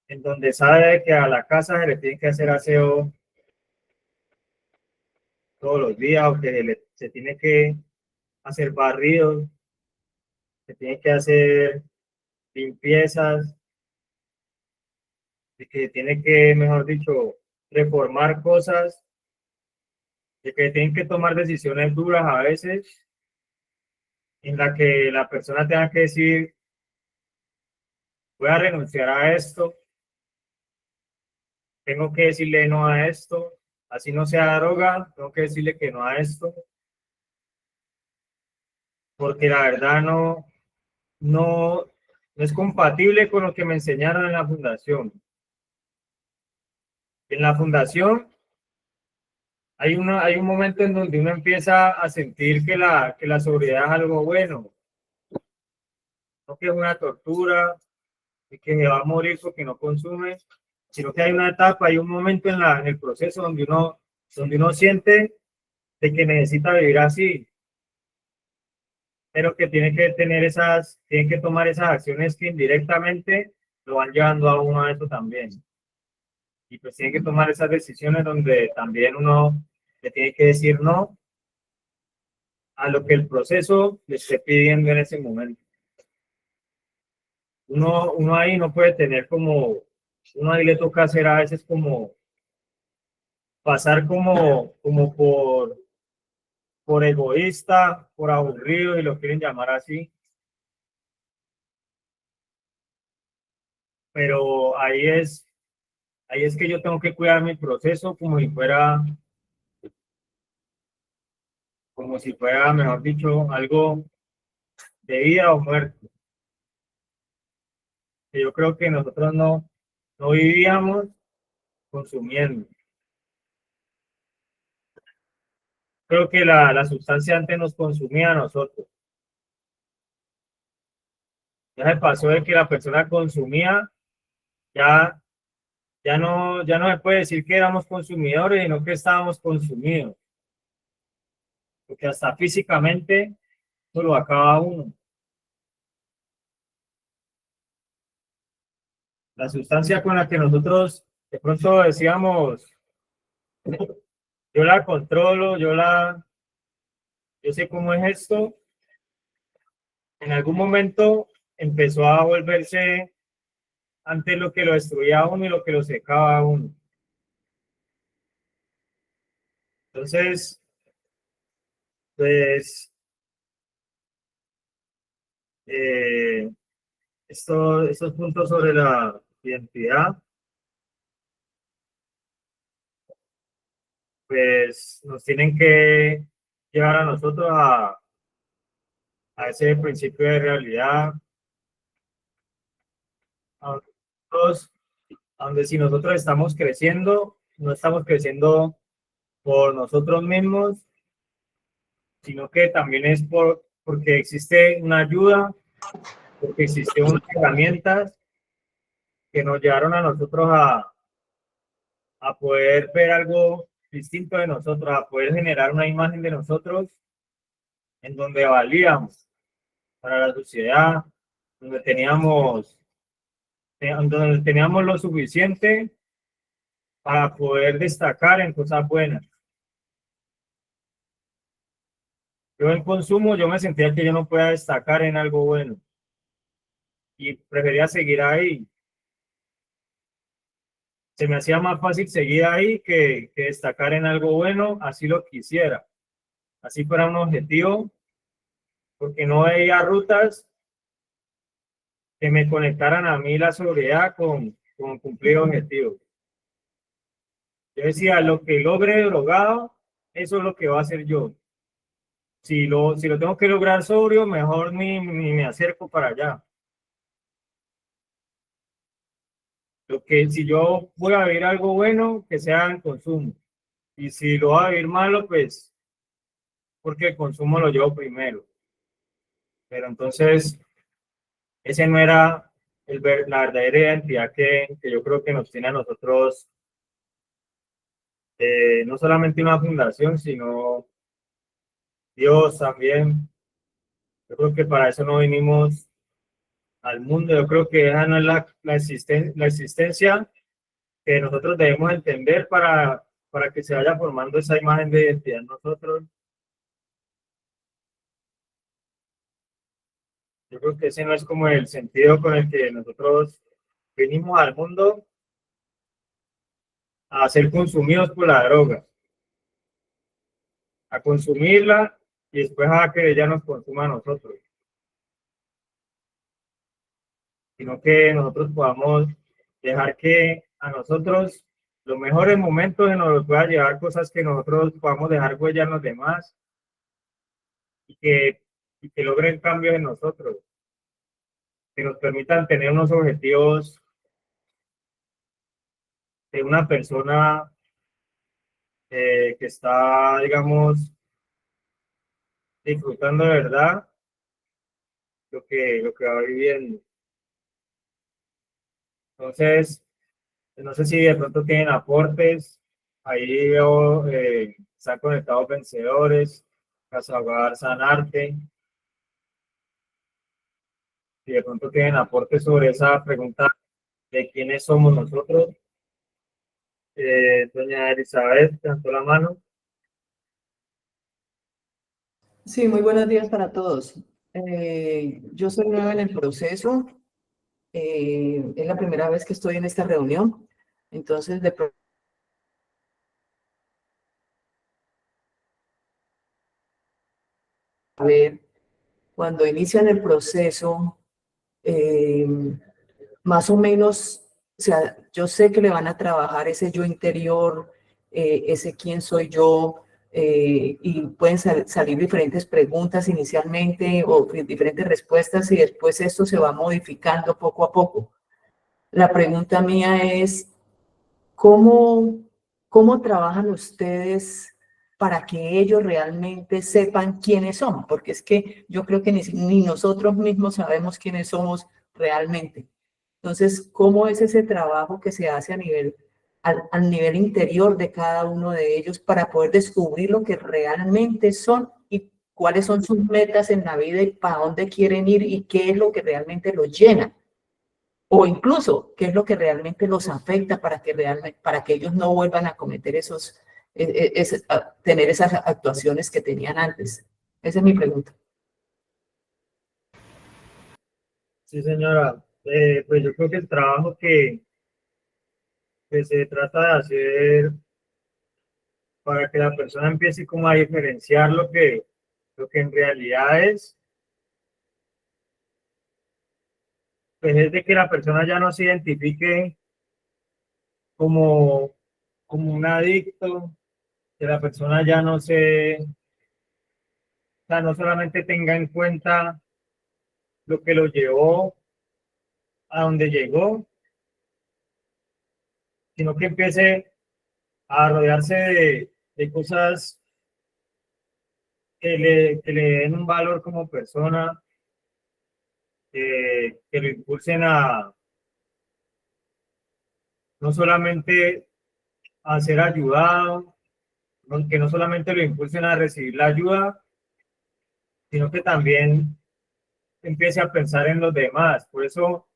en donde sabe que a la casa se le tiene que hacer aseo todos los días o que se tiene que hacer barridos, se tiene que hacer limpiezas, de que tiene que, mejor dicho, reformar cosas, de que tienen que tomar decisiones duras a veces, en la que la persona tenga que decir, voy a renunciar a esto, tengo que decirle no a esto, así no sea droga, tengo que decirle que no a esto, porque la verdad no es compatible con lo que me enseñaron en la fundación. En la fundación hay un momento en donde uno empieza a sentir que la sobriedad es algo bueno, no que es una tortura y que se va a morir porque no consume, sino que hay una etapa, hay un momento en el proceso donde uno siente de que necesita vivir así, pero que tiene que tomar esas acciones que indirectamente lo van llevando a uno a eso también. Y pues tiene que tomar esas decisiones donde también uno le tiene que decir no a lo que el proceso le esté pidiendo en ese momento. Uno ahí no puede tener uno ahí le toca hacer a veces como pasar como por egoísta, por aburrido, y lo quieren llamar así, pero ahí Ahí es que yo tengo que cuidar mi proceso como si fuera, mejor dicho, algo de vida o muerte. Que yo creo que nosotros no vivíamos consumiendo. Creo que la sustancia antes nos consumía a nosotros. Ya se pasó de que la persona consumía, ya, ya no se puede decir que éramos consumidores, sino que estábamos consumidos. Porque hasta físicamente eso lo acaba uno. La sustancia con la que nosotros de pronto decíamos, yo la controlo, yo sé cómo es esto, en algún momento empezó a volverse antes lo que lo destruía a uno y lo que lo secaba a uno. Entonces, pues, eh, estos puntos sobre la identidad, pues nos tienen que llevar a nosotros a ese principio de realidad, a nosotros, donde si nosotros estamos creciendo, no estamos creciendo por nosotros mismos, sino que también es porque existe una ayuda, porque existen unas herramientas que nos llevaron a nosotros a poder ver algo distinto de nosotros, a poder generar una imagen de nosotros en donde valíamos para la sociedad, donde teníamos lo suficiente para poder destacar en cosas buenas. Yo en consumo, yo me sentía que yo no podía destacar en algo bueno y prefería seguir ahí. Se me hacía más fácil seguir ahí que destacar en algo bueno, así lo quisiera. Así fuera un objetivo, porque no veía rutas que me conectaran a mí la seguridad con cumplir objetivos. Yo decía, lo que logre drogado, eso es lo que va a hacer yo. Si lo tengo que lograr sobrio, mejor ni me acerco para allá. Si yo voy a vivir algo bueno, que sea en consumo. Y si lo voy a vivir malo, pues porque el consumo lo llevo primero. Pero entonces, ese no era la verdadera identidad que yo creo que nos tiene a nosotros, no solamente una fundación, sino Dios también. Yo creo que para eso no vinimos al mundo. Yo creo que esa no es la existencia que nosotros debemos entender para que se vaya formando esa imagen de identidad en nosotros. Yo creo que ese no es como el sentido con el que nosotros venimos al mundo a ser consumidos por la droga, a consumirla y después a que ella nos consuma a nosotros, sino que nosotros podamos dejar que a nosotros los mejores momentos nos pueda llevar cosas que nosotros podamos dejar huella en los demás y que logren cambios en nosotros, que nos permitan tener unos objetivos de una persona que está, digamos, disfrutando de verdad lo que va viviendo. Entonces, no sé si de pronto tienen aportes. Ahí veo, están conectados vencedores, Casa Hogar Sanarte. Si de pronto tienen aportes sobre esa pregunta de quiénes somos nosotros. Doña Elizabeth, levantó la mano. Sí, muy buenos días para todos. Yo soy nueva en el proceso. Es la primera vez que estoy en esta reunión. Entonces, a ver, cuando inician el proceso, más o menos sea, yo sé que le van a trabajar ese yo interior, ese quién soy yo, y pueden salir diferentes preguntas inicialmente o diferentes respuestas y después esto se va modificando poco a poco. La pregunta mía es, ¿cómo trabajan ustedes para que ellos realmente sepan quiénes son? Porque es que yo creo que ni nosotros mismos sabemos quiénes somos realmente. Entonces, ¿cómo es ese trabajo que se hace al nivel interior de cada uno de ellos para poder descubrir lo que realmente son y cuáles son sus metas en la vida y para dónde quieren ir y qué es lo que realmente los llena? O incluso, ¿qué es lo que realmente los afecta para que ellos no vuelvan a cometer tener esas actuaciones que tenían antes? Esa es mi pregunta. Sí, señora. Pues yo creo que el trabajo que se trata de hacer para que la persona empiece como a diferenciar lo que en realidad es, pues es de que la persona ya no se identifique como, como un adicto, que la persona ya no o sea, no solamente tenga en cuenta lo que lo llevó a donde llegó, sino que empiece a rodearse de cosas que le den un valor como persona, que lo impulsen a no solamente a ser ayudado, que no solamente lo impulsen a recibir la ayuda, sino que también empiece a pensar en los demás. Por eso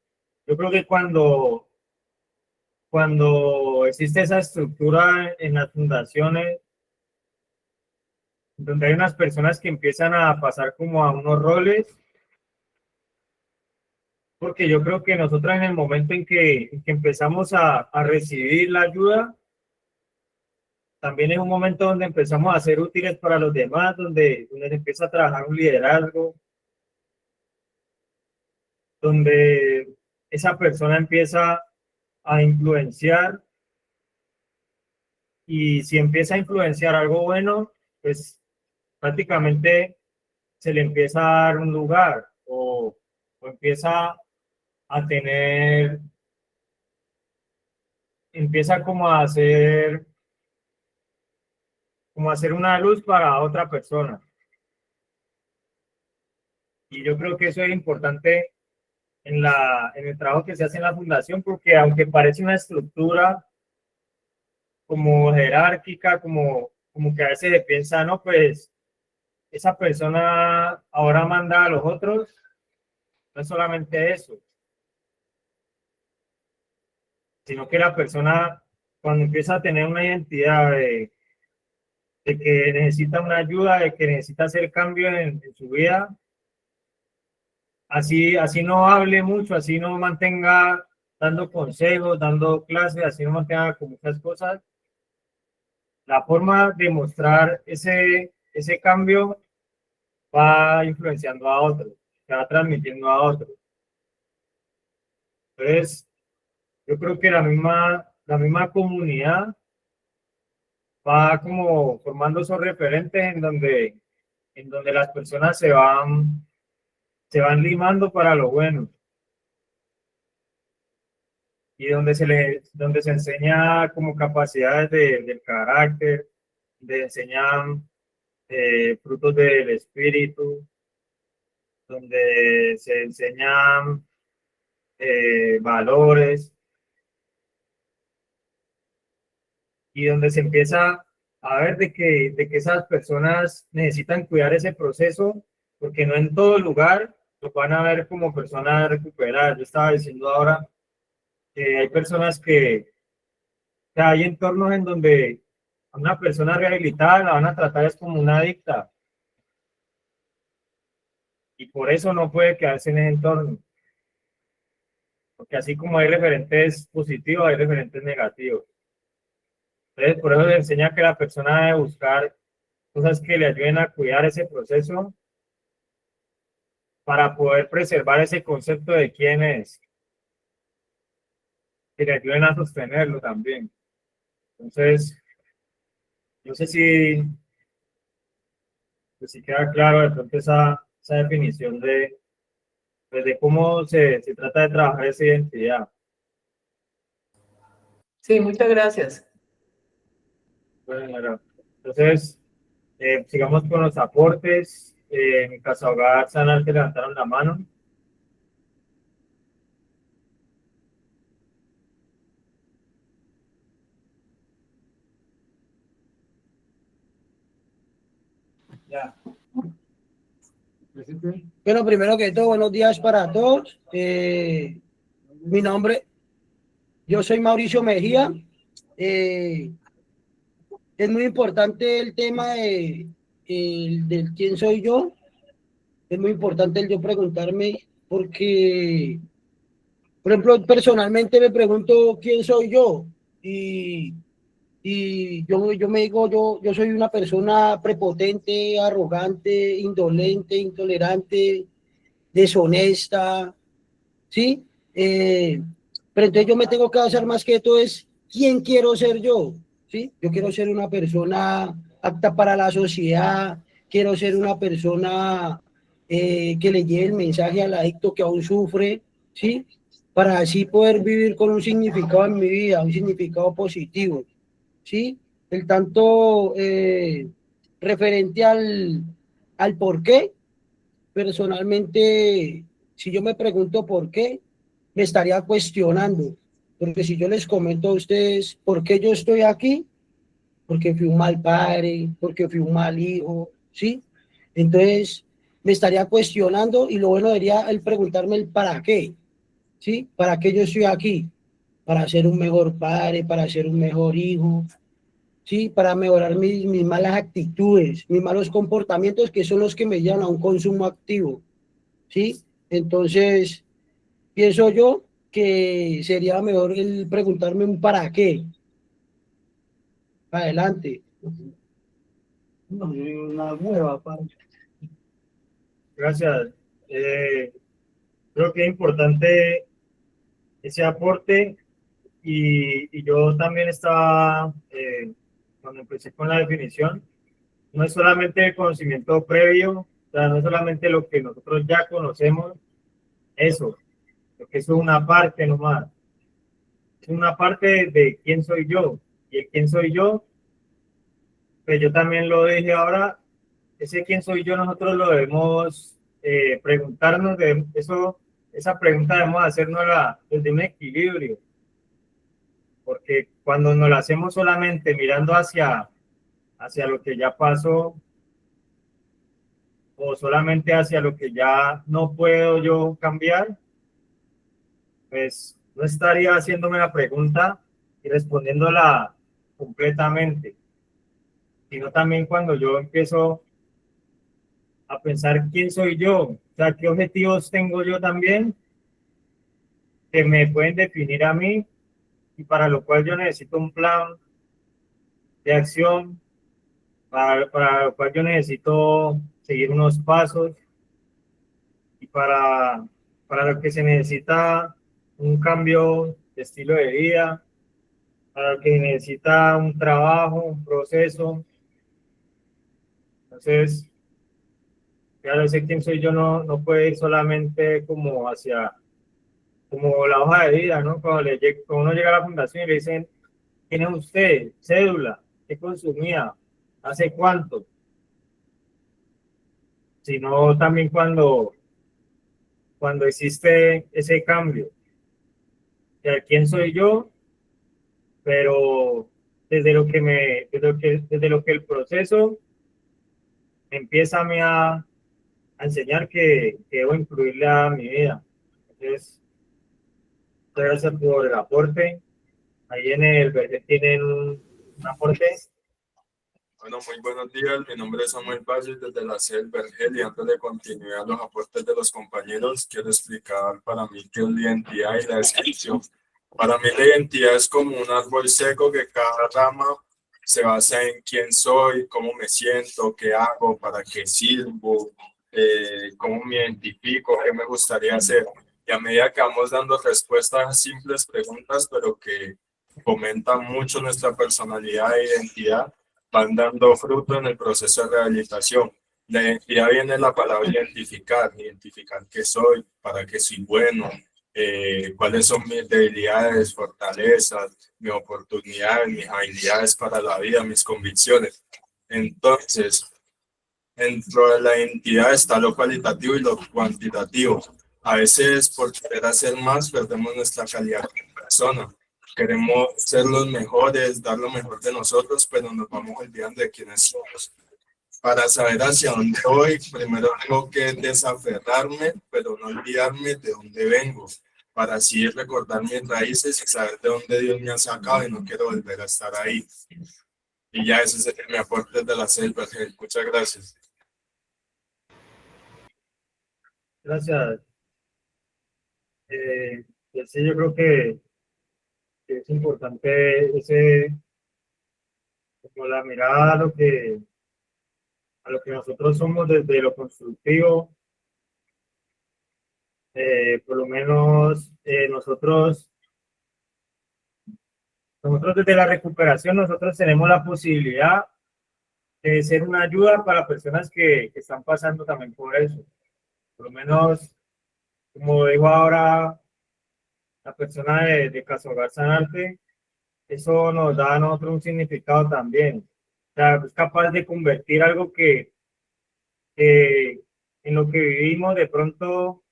yo creo que cuando existe esa estructura en las fundaciones, donde hay unas personas que empiezan a pasar como a unos roles, porque yo creo que nosotros en el momento en que empezamos a recibir la ayuda, también es un momento donde empezamos a ser útiles para los demás, donde se empieza a trabajar un liderazgo, donde esa persona empieza a influenciar, y si empieza a influenciar algo bueno, pues prácticamente se le empieza a dar un lugar o empieza a tener, empieza como a hacer una luz para otra persona. Y yo creo que eso es importante en el trabajo que se hace en la fundación, porque aunque parece una estructura como jerárquica, como que a veces se piensa, no, pues esa persona ahora manda a los otros, no es solamente eso, sino que la persona cuando empieza a tener una identidad de que necesita una ayuda, de que necesita hacer cambios en su vida, así no hable mucho, así no mantenga dando consejos, dando clases, así no mantenga con muchas cosas, la forma de mostrar ese cambio va influenciando a otros, se va transmitiendo a otros. Entonces, yo creo que la misma comunidad va como formando esos referentes en donde las personas se van limando para lo bueno y donde se enseña como capacidades del carácter, donde enseñan frutos del espíritu, donde se enseñan valores y donde se empieza a ver de que esas personas necesitan cuidar ese proceso, porque no en todo lugar lo van a ver como personas recuperadas. Yo estaba diciendo ahora que hay personas que hay entornos en donde a una persona rehabilitada la van a tratar es como una adicta y por eso no puede quedarse en ese entorno, porque así como hay referentes positivos, hay referentes negativos. Entonces, por eso le enseña que la persona debe buscar cosas que le ayuden a cuidar ese proceso para poder preservar ese concepto de quién es. que le ayuden a sostenerlo también. Entonces, no sé si, pues, si queda claro de pronto esa definición de, pues, de cómo se trata de trabajar esa identidad. Sí, muchas gracias. Bueno, entonces, sigamos con los aportes. En Casa Hogar Sanar que levantaron la mano. Ya. Bueno, primero que todo, buenos días para todos. Mi nombre, yo soy Mauricio Mejía. Es muy importante el tema del quién soy yo. Es muy importante el yo preguntarme porque, por ejemplo, personalmente me pregunto quién soy yo y yo me digo, yo soy una persona prepotente, arrogante, indolente, intolerante, deshonesta, ¿sí? Pero entonces yo me tengo que hacer más que todo es quién quiero ser yo, ¿sí? Yo quiero ser una persona apta para la sociedad, quiero ser una persona que le lleve el mensaje al adicto que aún sufre, ¿sí? Para así poder vivir con un significado en mi vida, un significado positivo, ¿sí? El tanto referente al por qué. Personalmente, si yo me pregunto por qué, me estaría cuestionando, porque si yo les comento a ustedes por qué yo estoy aquí, porque fui un mal padre, porque fui un mal hijo, ¿sí? Entonces, me estaría cuestionando y lo bueno sería el preguntarme el para qué, ¿sí? ¿Para qué yo estoy aquí? Para ser un mejor padre, para ser un mejor hijo, ¿sí? Para mejorar mis malas actitudes, mis malos comportamientos que son los que me llevan a un consumo activo, ¿sí? Entonces, pienso yo que sería mejor el preguntarme un para qué. Adelante. No, una nueva, Gracias. Creo que es importante ese aporte y yo también estaba, cuando empecé con la definición, no es solamente el conocimiento previo, o sea, no es solamente lo que nosotros ya conocemos, eso, porque eso es una parte nomás, es una parte de quién soy yo, y el quién soy yo, pues yo también lo dije ahora, ese quién soy yo nosotros lo debemos preguntarnos, de eso, esa pregunta debemos hacernos desde un equilibrio, porque cuando nos la hacemos solamente mirando hacia lo que ya pasó, o solamente hacia lo que ya no puedo yo cambiar, pues no estaría haciéndome la pregunta y respondiéndola completamente, sino también cuando yo empiezo a pensar quién soy yo, o sea, qué objetivos tengo yo también que me pueden definir a mí y para lo cual yo necesito un plan de acción, para lo cual yo necesito seguir unos pasos y para lo que se necesita un cambio de estilo de vida, para lo que necesita un trabajo, un proceso. Entonces, claro, ese quién soy yo no puede ir solamente como la hoja de vida, ¿no? Cuando uno llega a la fundación y le dicen, ¿quién es usted? Cédula, ¿qué consumía? ¿Hace cuánto? Sino también cuando existe ese cambio. O sea, ¿quién soy yo? Pero desde lo que el proceso empieza a enseñar que debo incluirle a mi vida. Entonces, muchas gracias por el aporte. Ahí en el verde tienen un aporte. Bueno, muy buenos días. Mi nombre es Samuel Valle desde la sede del Vergel y antes de continuar los aportes de los compañeros, quiero explicar para mí qué es la identidad y la descripción. Para mí la identidad es como un árbol seco que cada rama se basa en quién soy, cómo me siento, qué hago, para qué sirvo, cómo me identifico, qué me gustaría hacer. Y a medida que vamos dando respuestas a simples preguntas, pero que fomentan mucho nuestra personalidad e identidad, van dando fruto en el proceso de rehabilitación. La identidad viene de la palabra identificar qué soy, para qué soy bueno, cuáles son mis debilidades, fortalezas, mis oportunidades, mis habilidades para la vida, mis convicciones. Entonces, dentro de la identidad está lo cualitativo y lo cuantitativo. A veces por querer hacer más perdemos nuestra calidad como persona. Queremos ser los mejores, dar lo mejor de nosotros, pero nos vamos olvidando de quiénes somos. Para saber hacia dónde voy, primero tengo que desaferrarme, pero no olvidarme de dónde vengo, para así recordar mis raíces y saber de dónde Dios me ha sacado y no quiero volver a estar ahí. Y ya ese es mi aporte de la selva. Muchas gracias. Gracias. Sí, yo creo que es importante como la mirada a lo que nosotros somos desde lo constructivo. Por lo menos nosotros desde la recuperación, nosotros tenemos la posibilidad de ser una ayuda para personas que están pasando también por eso. Por lo menos, como dijo ahora la persona de Casa Hogar Sanarte, eso nos da a nosotros un significado también. O sea, es capaz de convertir algo que en lo que vivimos de pronto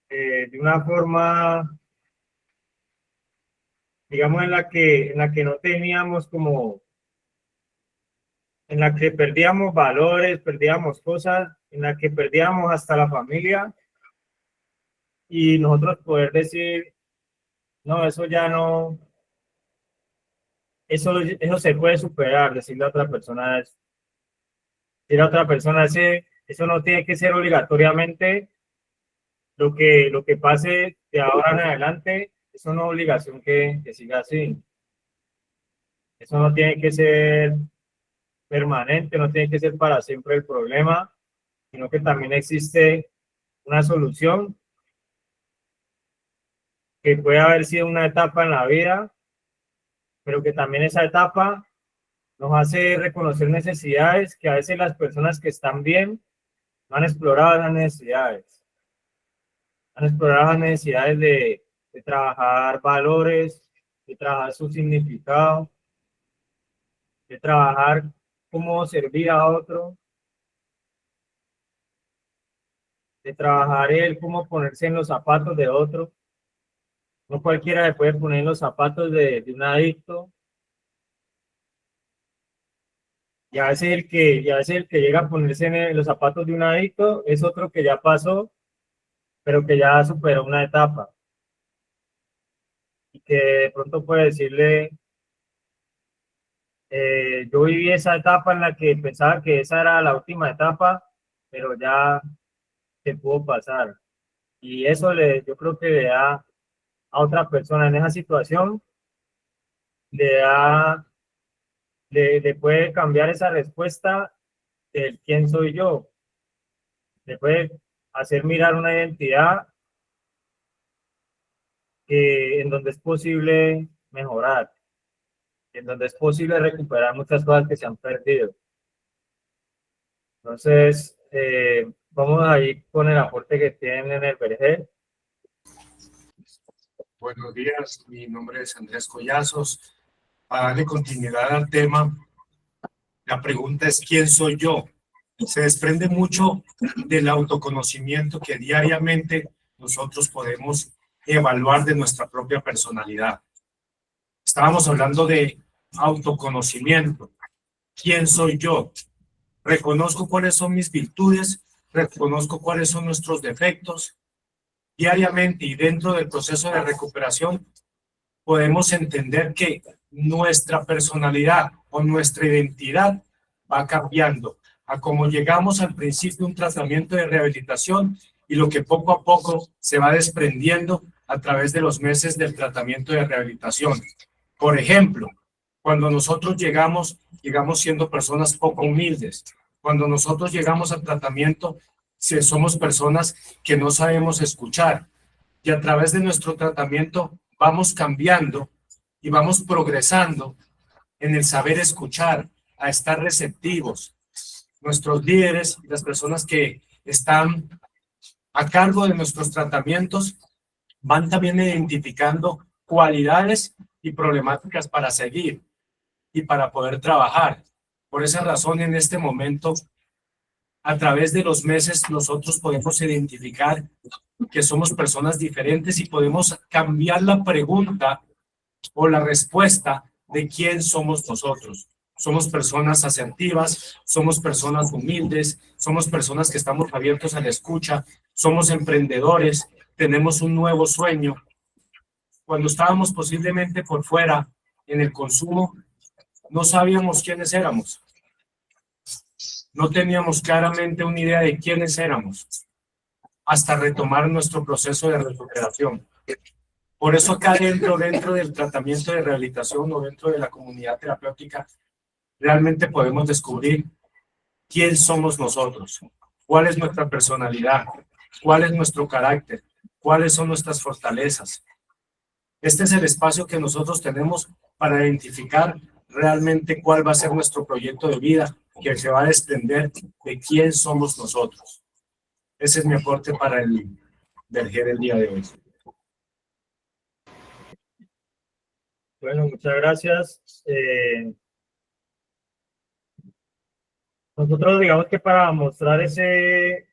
de una forma, digamos, en la que no teníamos como, en la que perdíamos valores, perdíamos cosas, en la que perdíamos hasta la familia, y nosotros poder decir, no, eso ya no, eso se puede superar, decirle a otra persona eso. Decirle a otra persona, eso no tiene que ser obligatoriamente lo que pase de ahora en adelante, eso no es obligación que siga así. Eso no tiene que ser permanente, no tiene que ser para siempre el problema, sino que también existe una solución que puede haber sido una etapa en la vida, pero que también esa etapa nos hace reconocer necesidades que a veces las personas que están bien no han explorado las necesidades. Han explorado las necesidades de trabajar valores, de trabajar su significado, de trabajar cómo servir a otro, de trabajar él cómo ponerse en los zapatos de otro. No cualquiera se puede poner en los zapatos de un adicto. Y a veces el que llega a ponerse en los zapatos de un adicto es otro que ya pasó, pero que ya superó una etapa. Y que de pronto puede decirle, yo viví esa etapa en la que pensaba que esa era la última etapa, pero ya se pudo pasar. Y eso yo creo que le da a otra persona en esa situación, le puede cambiar esa respuesta del quién soy yo. Le puede hacer mirar una identidad en donde es posible mejorar, en donde es posible recuperar muchas cosas que se han perdido. Entonces, vamos ahí con el aporte que tienen en el vergel. Buenos días, mi nombre es Andrés Collazos. Para darle continuidad al tema, la pregunta es ¿quién soy yo? Se desprende mucho del autoconocimiento que diariamente nosotros podemos evaluar de nuestra propia personalidad. Estábamos hablando de autoconocimiento. ¿Quién soy yo? Reconozco cuáles son mis virtudes, reconozco cuáles son nuestros defectos. Diariamente y dentro del proceso de recuperación podemos entender que nuestra personalidad o nuestra identidad va cambiando a como llegamos al principio de un tratamiento de rehabilitación y lo que poco a poco se va desprendiendo a través de los meses del tratamiento de rehabilitación. Por ejemplo, cuando nosotros llegamos siendo personas poco humildes. Cuando nosotros llegamos al tratamiento, somos personas que no sabemos escuchar. que a través de nuestro tratamiento vamos cambiando y vamos progresando en el saber escuchar, a estar receptivos. Nuestros líderes y las personas que están a cargo de nuestros tratamientos van también identificando cualidades y problemáticas para seguir y para poder trabajar. Por esa razón, en este momento, a través de los meses, nosotros podemos identificar que somos personas diferentes y podemos cambiar la pregunta o la respuesta de quién somos nosotros. Somos personas asertivas, somos personas humildes, somos personas que estamos abiertos a la escucha, somos emprendedores, tenemos un nuevo sueño. Cuando estábamos posiblemente por fuera en el consumo, no sabíamos quiénes éramos. No teníamos claramente una idea de quiénes éramos hasta retomar nuestro proceso de recuperación. Por eso acá dentro del tratamiento de rehabilitación o dentro de la comunidad terapéutica, realmente podemos descubrir quién somos nosotros, cuál es nuestra personalidad, cuál es nuestro carácter, cuáles son nuestras fortalezas. Este es el espacio que nosotros tenemos para identificar realmente cuál va a ser nuestro proyecto de vida, que se va a desprender de quién somos nosotros. Ese es mi aporte para el Verger el día de hoy. Bueno, muchas gracias. Nosotros digamos que para mostrar ese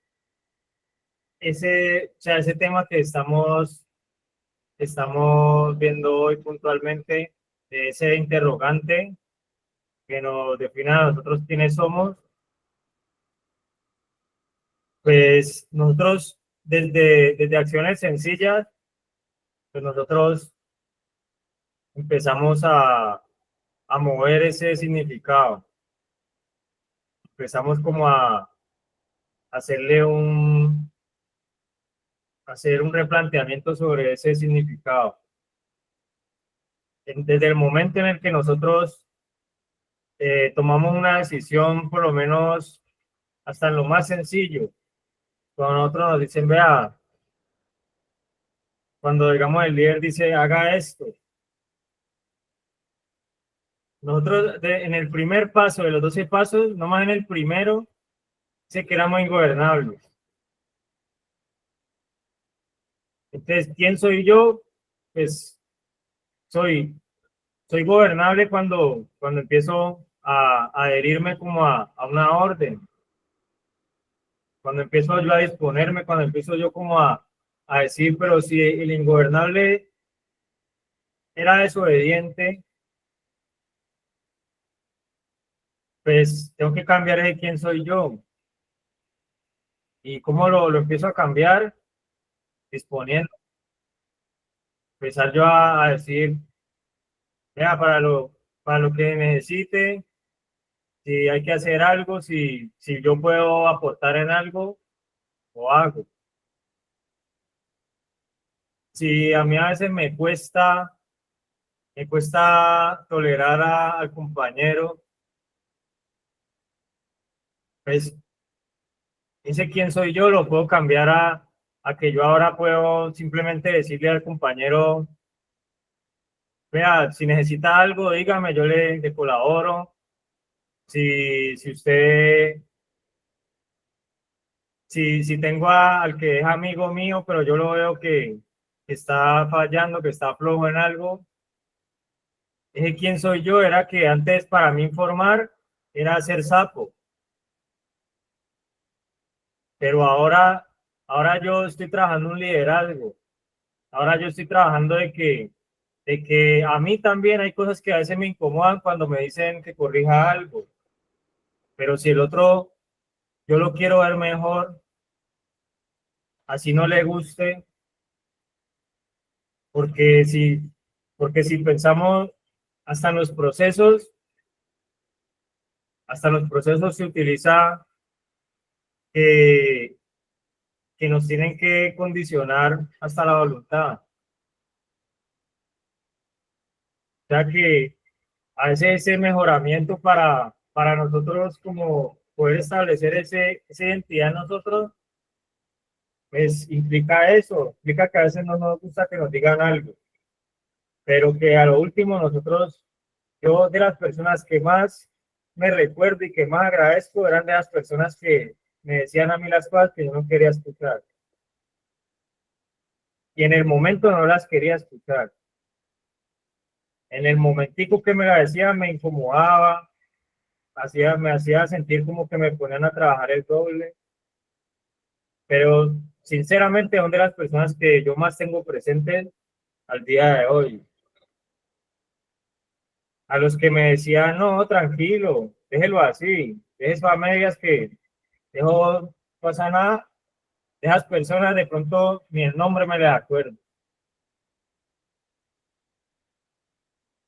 tema que estamos viendo hoy puntualmente, ese interrogante que nos define a nosotros quiénes somos, pues nosotros desde acciones sencillas, pues nosotros empezamos a mover ese significado. Empezamos como a hacer un replanteamiento sobre ese significado. Desde el momento en el que nosotros tomamos una decisión, por lo menos hasta en lo más sencillo, cuando nosotros nos dicen, vea, cuando digamos el líder dice, haga esto, nosotros en el primer paso de los 12 pasos, nomás en el primero, dice que éramos ingobernables. Entonces, ¿quién soy yo? Pues soy gobernable cuando empiezo a adherirme como a una orden. Cuando empiezo yo a disponerme, cuando empiezo yo como a decir, pero si el ingobernable era desobediente, pues tengo que cambiar de quién soy yo. ¿Y cómo lo empiezo a cambiar? Disponiendo. Empezar yo a decir, vea, para lo que necesite, si hay que hacer algo, si yo puedo aportar en algo, lo hago. Si a mí a veces me cuesta tolerar al compañero, pues ese quién soy yo lo puedo cambiar a que yo ahora puedo simplemente decirle al compañero, vea, si necesita algo, dígame, yo le colaboro. Si usted, si tengo al que es amigo mío, pero yo lo veo que está fallando, que está flojo en algo, ese quién soy yo era que antes para mí informar era ser sapo. Pero ahora yo estoy trabajando un liderazgo. Ahora yo estoy trabajando de que a mí también hay cosas que a veces me incomodan cuando me dicen que corrija algo. Pero si el otro, yo lo quiero ver mejor, así no le guste, porque si pensamos hasta en los procesos se utiliza que nos tienen que condicionar hasta la voluntad. O sea que a veces ese mejoramiento para nosotros como poder establecer esa identidad en nosotros pues implica eso, implica que a veces no nos gusta que nos digan algo, pero que a lo último nosotros, yo de las personas que más me recuerdo y que más agradezco eran de las personas que me decían a mí las cosas que yo no quería escuchar. Y en el momento no las quería escuchar. En el momentico que me la decían me incomodaba, me hacía sentir como que me ponían a trabajar el doble. Pero sinceramente son de las personas que yo más tengo presentes al día de hoy. A los que me decían, no, tranquilo, déjelo así, deje eso a medias que no pasa nada, de esas personas de pronto ni el nombre me les acuerdo.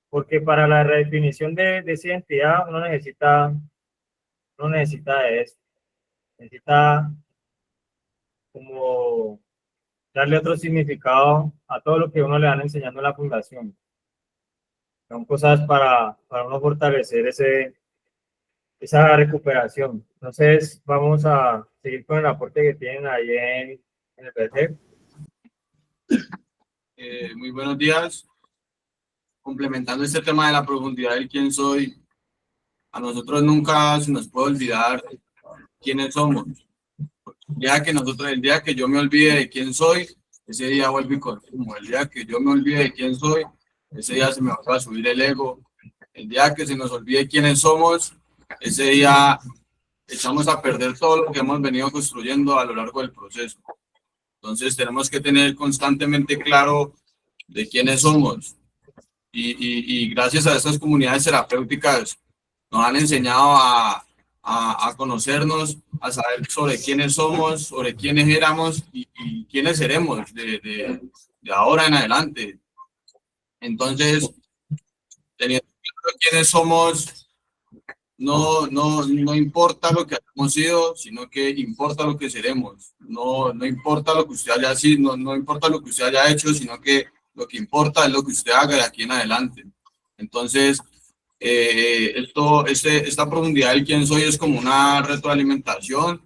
Porque para la redefinición de esa identidad uno necesita de eso, necesita como darle otro significado a todo lo que uno le van enseñando en la fundación. Son cosas para uno fortalecer esa recuperación. Entonces, vamos a seguir con el aporte que tienen ahí en el PC. Muy buenos días. Complementando este tema de la profundidad del quién soy, a nosotros nunca se nos puede olvidar quiénes somos. El día que yo me olvide de quién soy, ese día vuelvo y consumo. El día que yo me olvide de quién soy, ese día se me va a subir el ego. El día que se nos olvide quiénes somos, ese día echamos a perder todo lo que hemos venido construyendo a lo largo del proceso. Entonces tenemos que tener constantemente claro de quiénes somos. Y gracias a estas comunidades terapéuticas nos han enseñado a conocernos, a saber sobre quiénes somos, sobre quiénes éramos y quiénes seremos de ahora en adelante. Entonces, teniendo claro quiénes somos, no importa lo que hayamos sido, sino que importa lo que seremos. No importa lo que usted haya sido, no importa lo que usted haya hecho, sino que lo que importa es lo que usted haga de aquí en adelante. Entonces, esta profundidad del quién soy es como una retroalimentación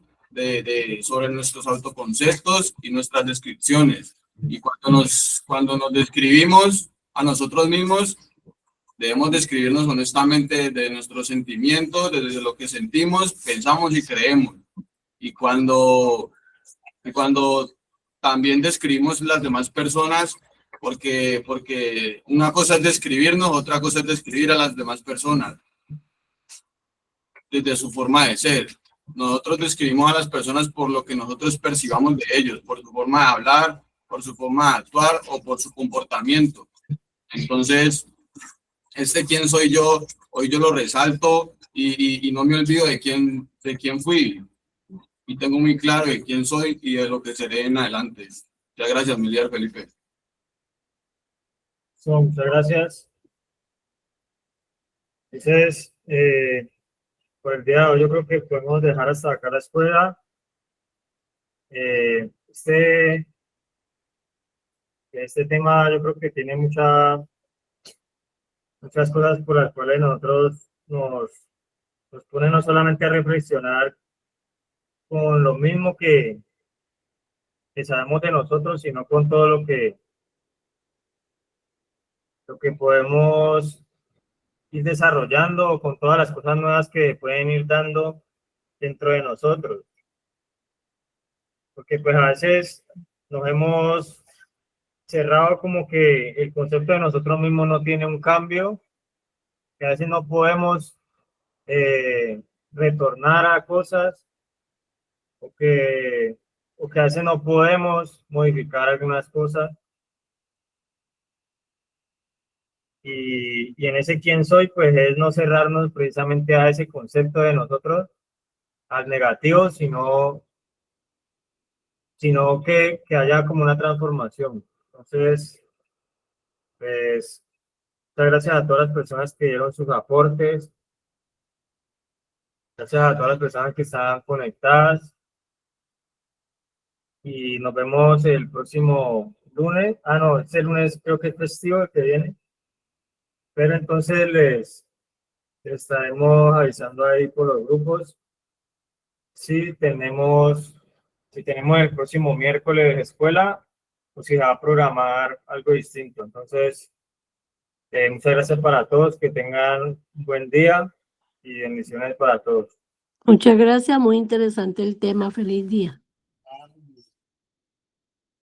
sobre nuestros autoconceptos y nuestras descripciones. Y cuando nos describimos a nosotros mismos, debemos describirnos honestamente de nuestros sentimientos, desde lo que sentimos, pensamos y creemos. Y cuando también describimos las demás personas, porque una cosa es describirnos, otra cosa es describir a las demás personas desde su forma de ser. Nosotros describimos a las personas por lo que nosotros percibamos de ellos, por su forma de hablar, por su forma de actuar o por su comportamiento. Entonces, quién soy yo, hoy yo lo resalto y no me olvido de quién fui. Y tengo muy claro de quién soy y de lo que seré en adelante. Muchas gracias, mi líder Felipe. Muchas gracias. Entonces, por el día de hoy yo creo que podemos dejar hasta acá la escuela. Este tema yo creo que tiene muchas cosas por las cuales nosotros nos pone no solamente a reflexionar con lo mismo que sabemos de nosotros, sino con todo lo que podemos ir desarrollando, con todas las cosas nuevas que pueden ir dando dentro de nosotros. Porque pues a veces nos hemos cerrado como que el concepto de nosotros mismos no tiene un cambio, que a veces no podemos retornar a cosas o que a veces no podemos modificar algunas cosas. Y en ese quién soy, pues es no cerrarnos precisamente a ese concepto de nosotros, al negativo, sino que haya como una transformación. Entonces, pues, muchas gracias a todas las personas que dieron sus aportes. Gracias a todas las personas que están conectadas. Y nos vemos el próximo lunes. Ah, no, este lunes creo que es festivo el que viene. Pero entonces les estaremos avisando ahí por los grupos. Sí, tenemos si tenemos el próximo miércoles escuela o si va a programar algo distinto. Entonces, muchas gracias para todos, que tengan un buen día y bendiciones para todos. Muchas gracias, muy interesante el tema. Feliz día.